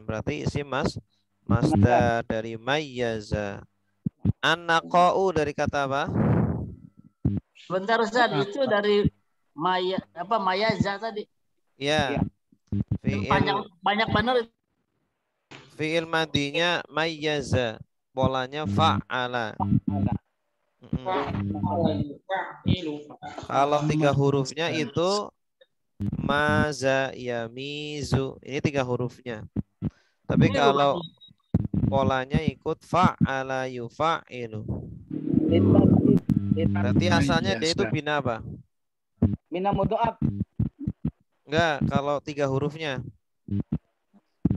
Berarti isim masdar dari mayyaza. An-naqa'u dari kata apa? Sebentar Ustaz, itu dari Mayaza tadi. Ya. Banyak benar. Fi'il madinya mayyaza. Polanya fa'ala. Kalau 3 hurufnya itu maza yamizu. Ini 3 hurufnya. Tapi kalau polanya ikut fa'ala yufa'ilu. Berarti asalnya dia itu bina apa? Bina mudhoaf. Enggak, kalau 3 hurufnya.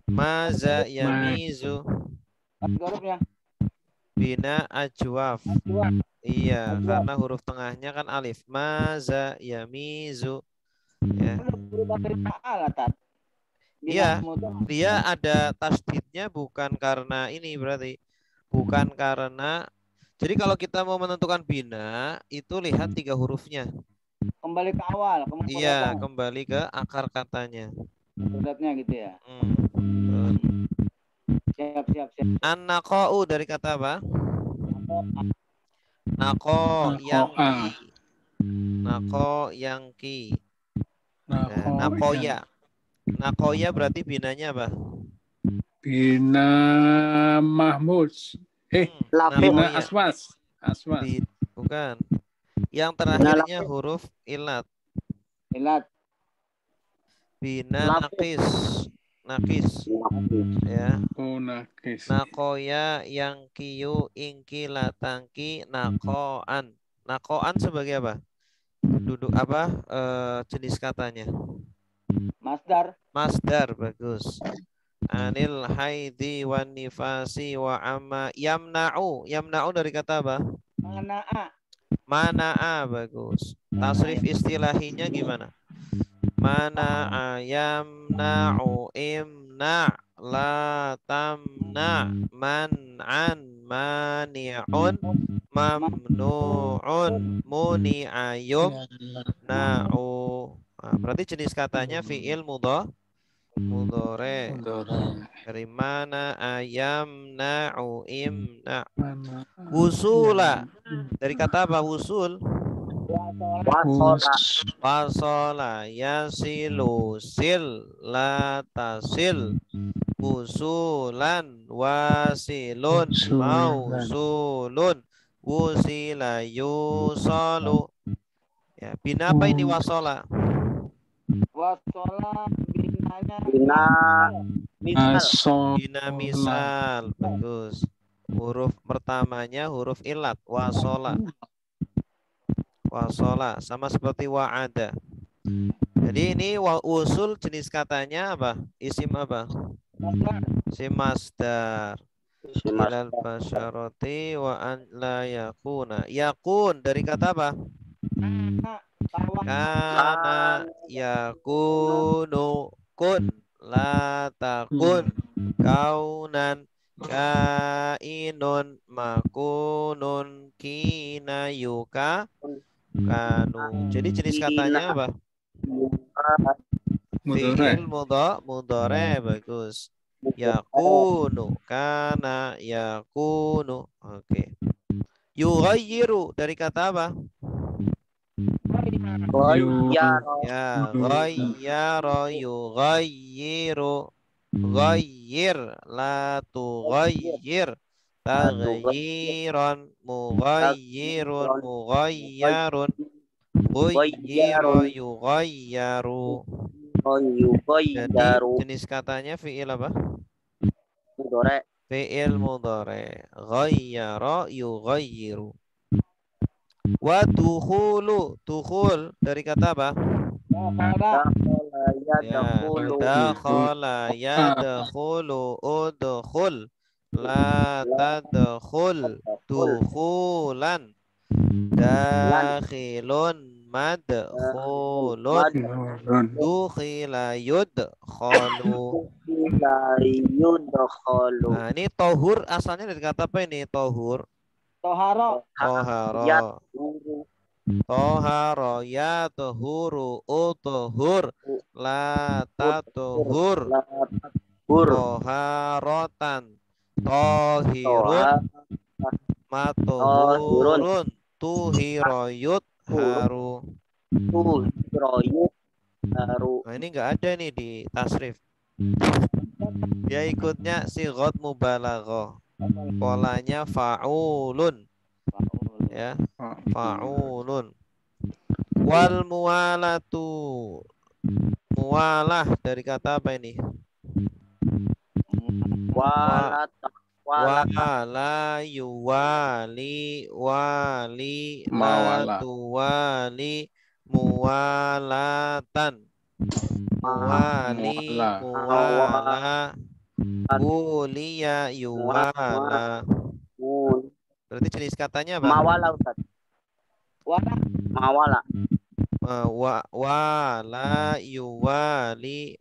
Maza yamizu. Hurufnya. Bina ajwaf. Iya, karena huruf tengahnya kan alif. Maza yamizu. Ya. Iya, dia ada tasdidnya bukan karena ini berarti. Bukan karena. Jadi kalau kita mau menentukan bina, itu lihat 3 hurufnya. Kembali ke awal. Iya, kembali ke akar katanya. Suratnya gitu ya. Siap. An-naqa'u dari kata apa? Nako yang ki. Nako yang ki. Nakoya. Nakoya berarti binanya apa? Bina Mahmud. Bina Nakoya. Aswas. Bukan. Yang terakhirnya huruf ilat. Bina nakis. Ya. Oh, nakis. Nakoya yang kiyu ingki latangki nakoan. Nakoan sebagai apa? Duduk apa? Jenis katanya. Masdar, bagus. Anil haidi wan nifasi wa amma yamna'u. Yamna'u dari kata apa? Mana'a, bagus. Tasrif istilahinya gimana? Mana'a yamna'u imna' la tamna' man'an mani'un mamnu'un muni'a yumna'u. Nah, berarti jenis katanya fi'il mudhari. Dari mana ayam na'u imna. Wusula. Dari kata apa wusul? Wasola yasilu sil la tasil. Wusulan wasilun mausulun wusila yusalu. Ya, bina apa ini wasola? Wasola binanya bina misal. Bagus. Huruf pertamanya huruf ilat. Wasola. Wasola. Sama seperti wa'ada. Jadi ini usul jenis katanya apa? Isim apa? Isim masdar. Ilal basyarati wa an la yakuna. Yakun dari kata apa? Kana yakunu kun la takun kaunan kainun makunun kina yuka kanu. Jadi jenis katanya apa? Fi'il mudhari, bagus. Yakunu kana yakunu. Oke. Yughayyiru dari kata apa? Ya, ghayyara yughayyiru. Ghayyir la tughayyir. taghyiran, mughayyirun, mughayyarun, ghayyira, yughayyaru. Jadi jenis katanya fi'il apa? Mudhari. Fi'il mudhari. Ghayyara, yughayyiru. Wa dukhulu, dukhul dari kata apa? Dakhala yadkhulu, udkhul, la tadkhul, dukhulan, dakhilun, madkhulun, dukhila yudkhalu. Nah, ini tohur asalnya dari kata apa ini? Tohur. Toharo. Toharo. Toharo ya tohuru utuhur la tatuhur toharotan tohirun matuhurun tuhiroyut haru. Nah, ini enggak ada nih di tasrif. Dia ikutnya sighat mubalaghah. Polanya fa'ulun. Ya, fa'ulun. Wal muwalatu, muwalah dari kata apa ini? Wala yuwali wali Mawala. latuwali muwalatan, muwali muwala wuliya yuwala. Berarti jenis katanya apa? Mawala, Ustaz. Mawala. Wala yuwali.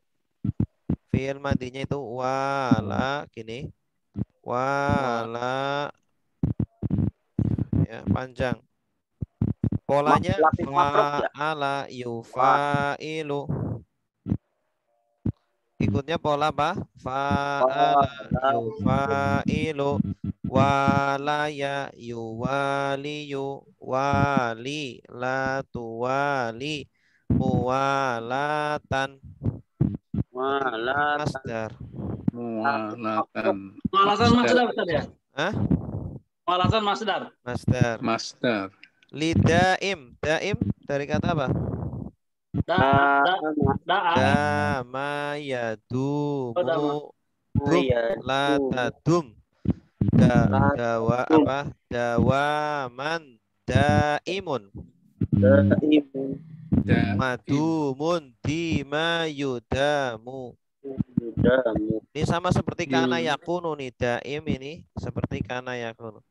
Fi'il madinya itu wala gini. Wala ya, panjang. Polanya fa'ala yufa'ilu. Ikutnya pola apa? Fa'ala yufa'ilu. Walaya yuwaliyu wali la tuwali muwalatan. Masdar. Muwalatan. Muwalatan masdar Ustaz ya? Hah? Muwalatan masdar. Masdar. Masdar. Lidaim. Daim dari kata apa? Dama yadumu dum la tadum. Dawa apa? Dawaman daimun. Madumun dima yudamu. Ini sama seperti kana yakunu nih. Daim ini seperti kana yakunu.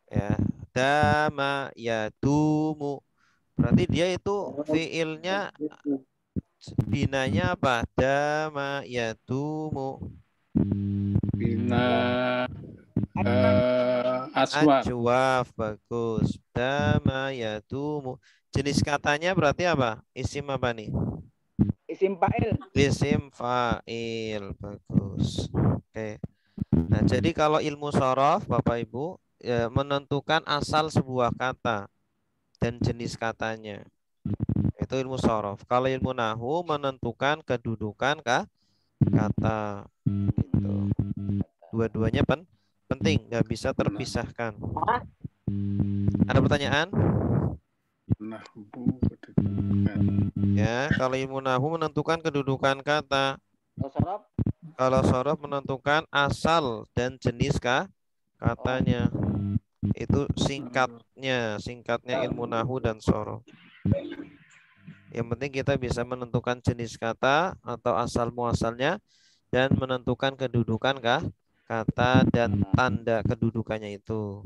Ya, dama yadumu. Berarti dia itu fiilnya binanya apa? Dama yadumu. Bina aswaf. Ajwaf, bagus. Dama yadumu. Jenis katanya berarti apa? Isim apa nih? Isim fa'il. Isim fa'il, bagus. Oke. Nah, jadi kalau ilmu shorof, Bapak Ibu, ya, menentukan asal sebuah kata dan jenis katanya. Itu ilmu shorof. Kalau ilmu nahu menentukan kedudukan kata. Gitu. Dua-duanya penting, nggak bisa terpisahkan. Ada pertanyaan? Nahwu kedudukan. Ya, kalau ilmu nahu menentukan kedudukan kata. Sorof. Kalau shorof menentukan asal dan jenis katanya. Itu singkatnya ilmu nahu dan shorof. Yang penting kita bisa menentukan jenis kata atau asal muasalnya dan menentukan kedudukan kata dan tanda kedudukannya itu.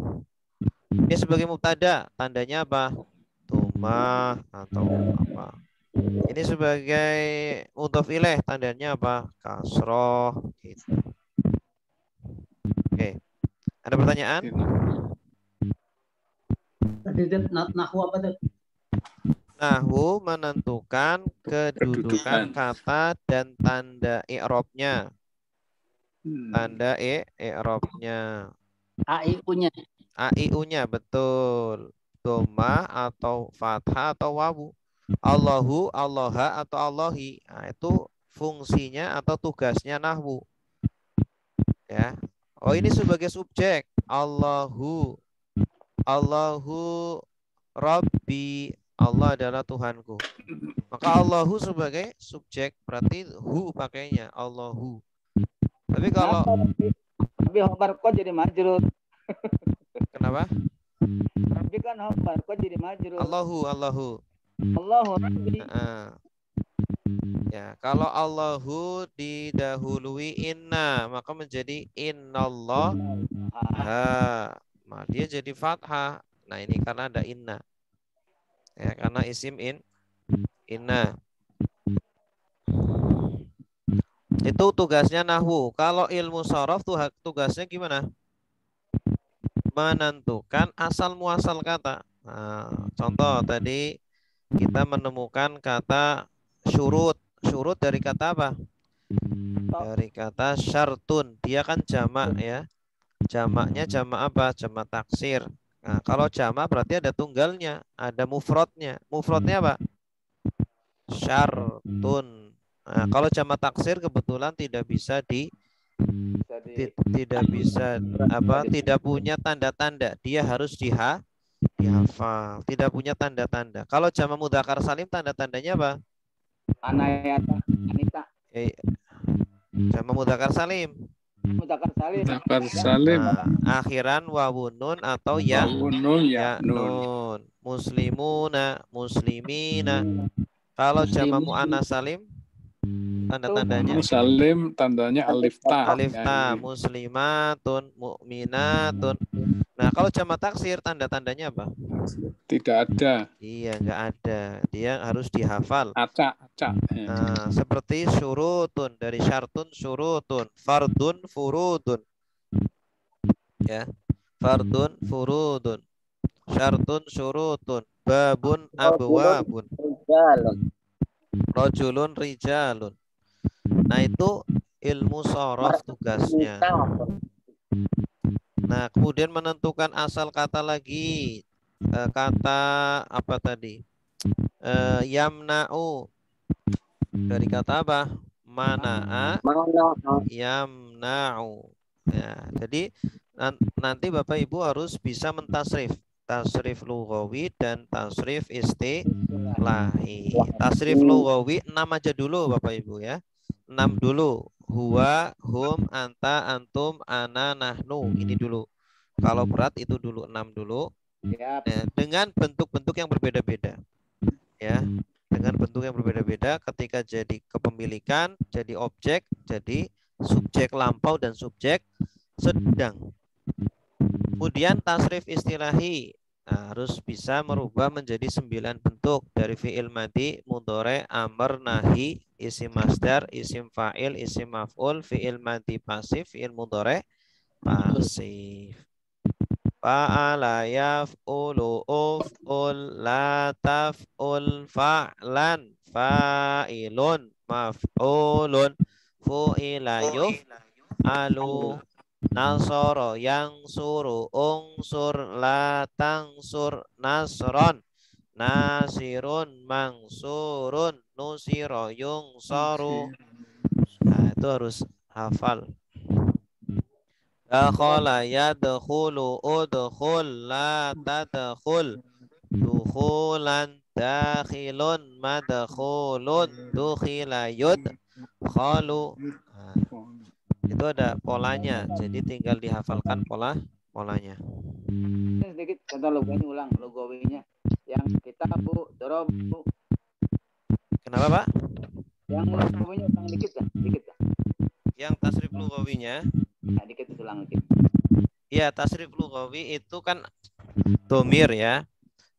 Ini sebagai mubtada, tandanya apa? Tumah atau apa? Ini sebagai mudhof ilaih, tandanya apa? Kasroh gitu. Oke. Ada pertanyaan? Nahwu apa tuh? Nahwu menentukan kedudukan kata dan tanda i'rabnya. Tanda i'rabnya. AIU-nya. AIU-nya betul. Dhamma atau fathah atau wawu. Allahu, Allaha atau Allahi. Nah, itu fungsinya atau tugasnya nahwu. Ya. Oh, ini sebagai subjek. Allahu Rabbi. Allah adalah Tuhanku. Maka Allahu sebagai subjek, berarti hu pakainya Allahu. Tapi kalau Tapi khobar kok jadi majrur. kenapa? Rabbi kan khobar kok jadi majrur. Allahu. Allahu Rabbi. Ya, kalau Allahu didahului inna, maka menjadi innallah. Dia jadi fathah. Nah, ini karena ada inna. Ya, karena isim inna. Itu tugasnya nahwu. Kalau ilmu shorof tuh tugasnya gimana? Menentukan asal muasal kata. Nah, contoh tadi kita menemukan kata syurut. Syurut dari kata apa? Dari kata syartun. Dia kan jamak ya. Jamaknya jamak apa? Jamak taksir. Nah, kalau jamak berarti ada tunggalnya, ada mufrodnya. Mufrodnya apa? Syartun. Nah, kalau jamak taksir kebetulan tidak bisa tidak punya tanda-tanda. Dia harus dihafal. Tidak punya tanda-tanda. Kalau jamak mudzakkar salim tanda-tandanya apa? Anayata, Anita. Jamak mudzakkar salim. Mudzakkar salim. Mudzakkar salim. Nah, akhiran wawun nun atau ya Nun. nun. Muslimuna, muslimina. Kalau jamak muannas salim tanda-tandanya Salim tandanya alif ta. alif ta, muslimatun, mukminatun. Nah, kalau jamak taksir tanda-tandanya apa? Tidak ada. Iya, enggak ada. Dia harus dihafal. Acak. Nah, seperti syurutun, dari syartun syurutun, fardun furudun. Ya. Fardun furudun, syartun syurutun, babun abwabun, rajulun rijalun. Nah, itu ilmu shorof tugasnya. Nah, kemudian menentukan asal kata lagi. Kata apa tadi? Yamna'u. Dari kata apa? Mana'a yamna'u. Ya, jadi nanti Bapak Ibu harus bisa mentasrif. Tasrif lughawi dan tasrif istilahi. Tasrif lughawi 6 aja dulu Bapak Ibu ya. 6 dulu. Huwa, hum, anta, antum, ana, nahnu. Ini dulu. Kalau berat itu dulu 6 dulu. Ya, dengan bentuk-bentuk yang berbeda-beda. Ya, dengan bentuk yang berbeda-beda ketika jadi kepemilikan, jadi objek, jadi subjek lampau dan subjek sedang. Kemudian tasrif istilahi. Nah, harus bisa merubah menjadi 9 bentuk dari fi'il madi, mudhari, amr, nahi, isim masdar, isim fa'il, isim maf'ul, fi'il madi pasif, fi'il mudhari pasif. Fa'ala yaf'ulu uf'ul la taf'ul fa'lan fa'ilun maf'ulun fu'ila yuf'alu nasoro yang suru unsur la tangsur nasron nasirun mangsurun nusiro yungsoru. Nah, itu harus hafal. Dakhala yadkhulu udkhul la tadkhul dukhulan dakhilun madkhulun dukhila yudkhalu. Nah, itu ada polanya, jadi tinggal dihafalkan polanya. Sedikit contoh logonya ulang, logowinya. Yang kita bu, dorobu. Kenapa Pak? Yang logowinya ulang dikit ya, Yang tasrif lugawinya. Nah, dikit ulang dikit. Iya, tasrif lugawi itu kan domir ya.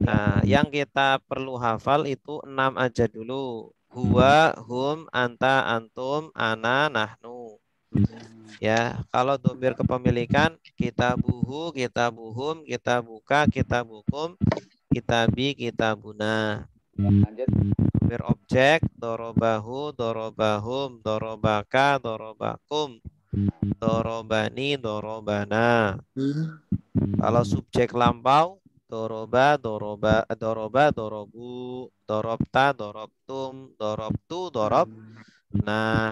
Nah, yang kita perlu hafal itu 6 aja dulu. Huwa, hum, anta, antum, ana, nahnu. Ya, kalau domir kepemilikan kitabuhu, kitabuhum, kitabuka, kitabukum, kitabi, kitabuna. Lanjut. Domir objek dorobahu, dorobahum, dorobaka, dorobakum, dorobani, dorobana. Kalau subjek lampau doroba, dorobu, dorobta, dorobtum, dorobtu, dorob. Nah,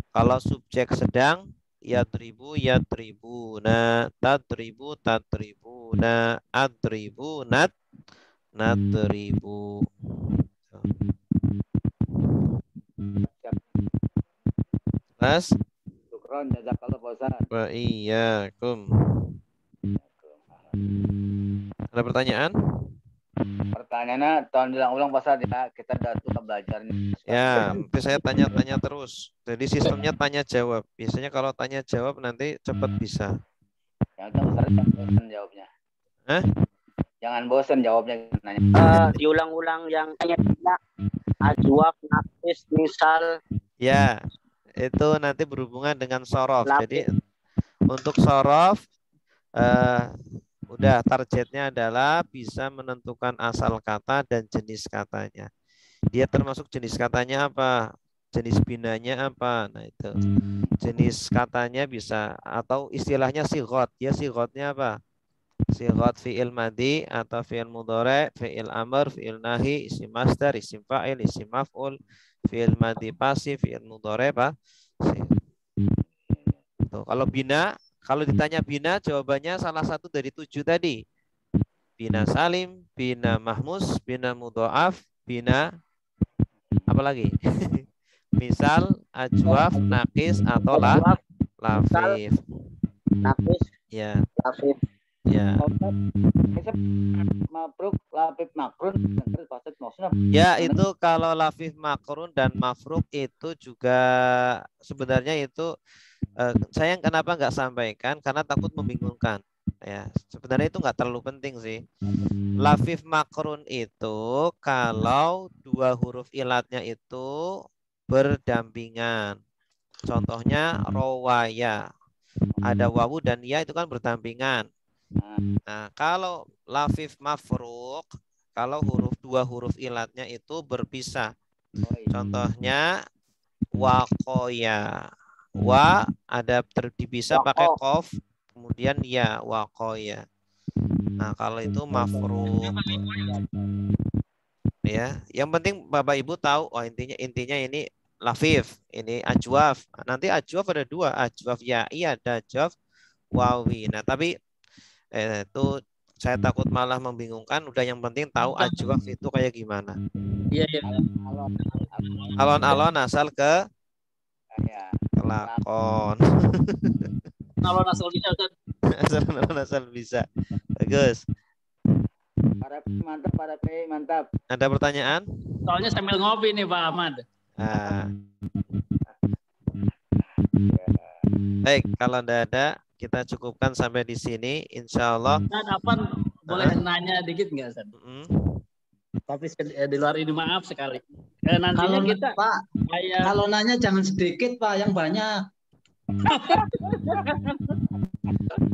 kalau subjek sedang Yadribu yadribuna, tadribu tadribuna, adribu nadribu. Jelas? Syukron, jazakallah Pak Ustaz. Wa iyyakum. Ada pertanyaan? Pertanyaannya tahun diulang Pak Ustaz ya. Kita udah suka belajar nih. Ya, nanti saya tanya-tanya terus. Jadi sistemnya tanya jawab. Biasanya kalau tanya jawab nanti cepat bisa. Yang itu Ustaz jangan bosan jawabnya. Hah? Jangan bosan jawabnya. Nanya. Diulang-ulang yang tanya ajwab, nafis, misal. Ya, itu nanti berhubungan dengan sorof. Lapis. Jadi untuk sorof, udah targetnya adalah bisa menentukan asal kata dan jenis katanya. Dia termasuk jenis katanya apa? Jenis binanya apa? Nah itu. Jenis katanya bisa atau istilahnya sigot. Ya sigotnya apa? Sigot fi'il madi atau fi'il mudhari, fi'il amr, fi'il nahi, isim masdar, isim fa'il, isim maf'ul, fi'il madi pasif, fi'il mudhari apa? Tuh, kalau bina, kalau ditanya bina, jawabannya salah satu dari 7 tadi. Bina salim, bina mahmus, bina mudha'af, bina apa lagi? Misal, ajwaf, nakis, atau Ajwaf, lafif. nafis, Ya, lafif. ya. Mabruk, lapif, makrun. Ya, itu kalau lafif makrun dan mafruk itu juga sebenarnya itu sayang kenapa nggak sampaikan karena takut membingungkan. Ya, sebenarnya itu nggak terlalu penting sih. Lafif makrun itu kalau dua huruf ilatnya itu berdampingan. Contohnya rawaya. Ada wawu dan ya itu kan berdampingan. Nah, kalau lafif mafruk, kalau dua huruf ilatnya itu berpisah. Contohnya waqoya. Wa ada dipisah pakai qaf, kemudian ya waqoya. Nah, kalau itu mafruk. Ya, yang penting Bapak Ibu tahu oh intinya ini lafif, ini ajwaf. Nanti ajwaf ada dua, ajwaf ya'i ada ajwaf wawi. Nah, tapi itu saya takut malah membingungkan. Udah yang penting tahu ajwaf itu kayak gimana. Iya, iya. Alon-alon asal ke kelakon. Kalau asal bisa Ustaz. asal bisa. Bagus. Mantap, para P, mantap. Ada pertanyaan? Soalnya sambil ngopi nih Pak Ahmad. Baik, kalau tidak ada, kita cukupkan sampai di sini. Insya Allah. Dan Afan boleh nanya dikit nggak Ustaz? Tapi di luar ini maaf sekali. Nantinya Kalau kita Pak, kayak kalau nanya jangan sedikit Pak, yang banyak.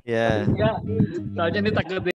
Ya. soalnya ini takut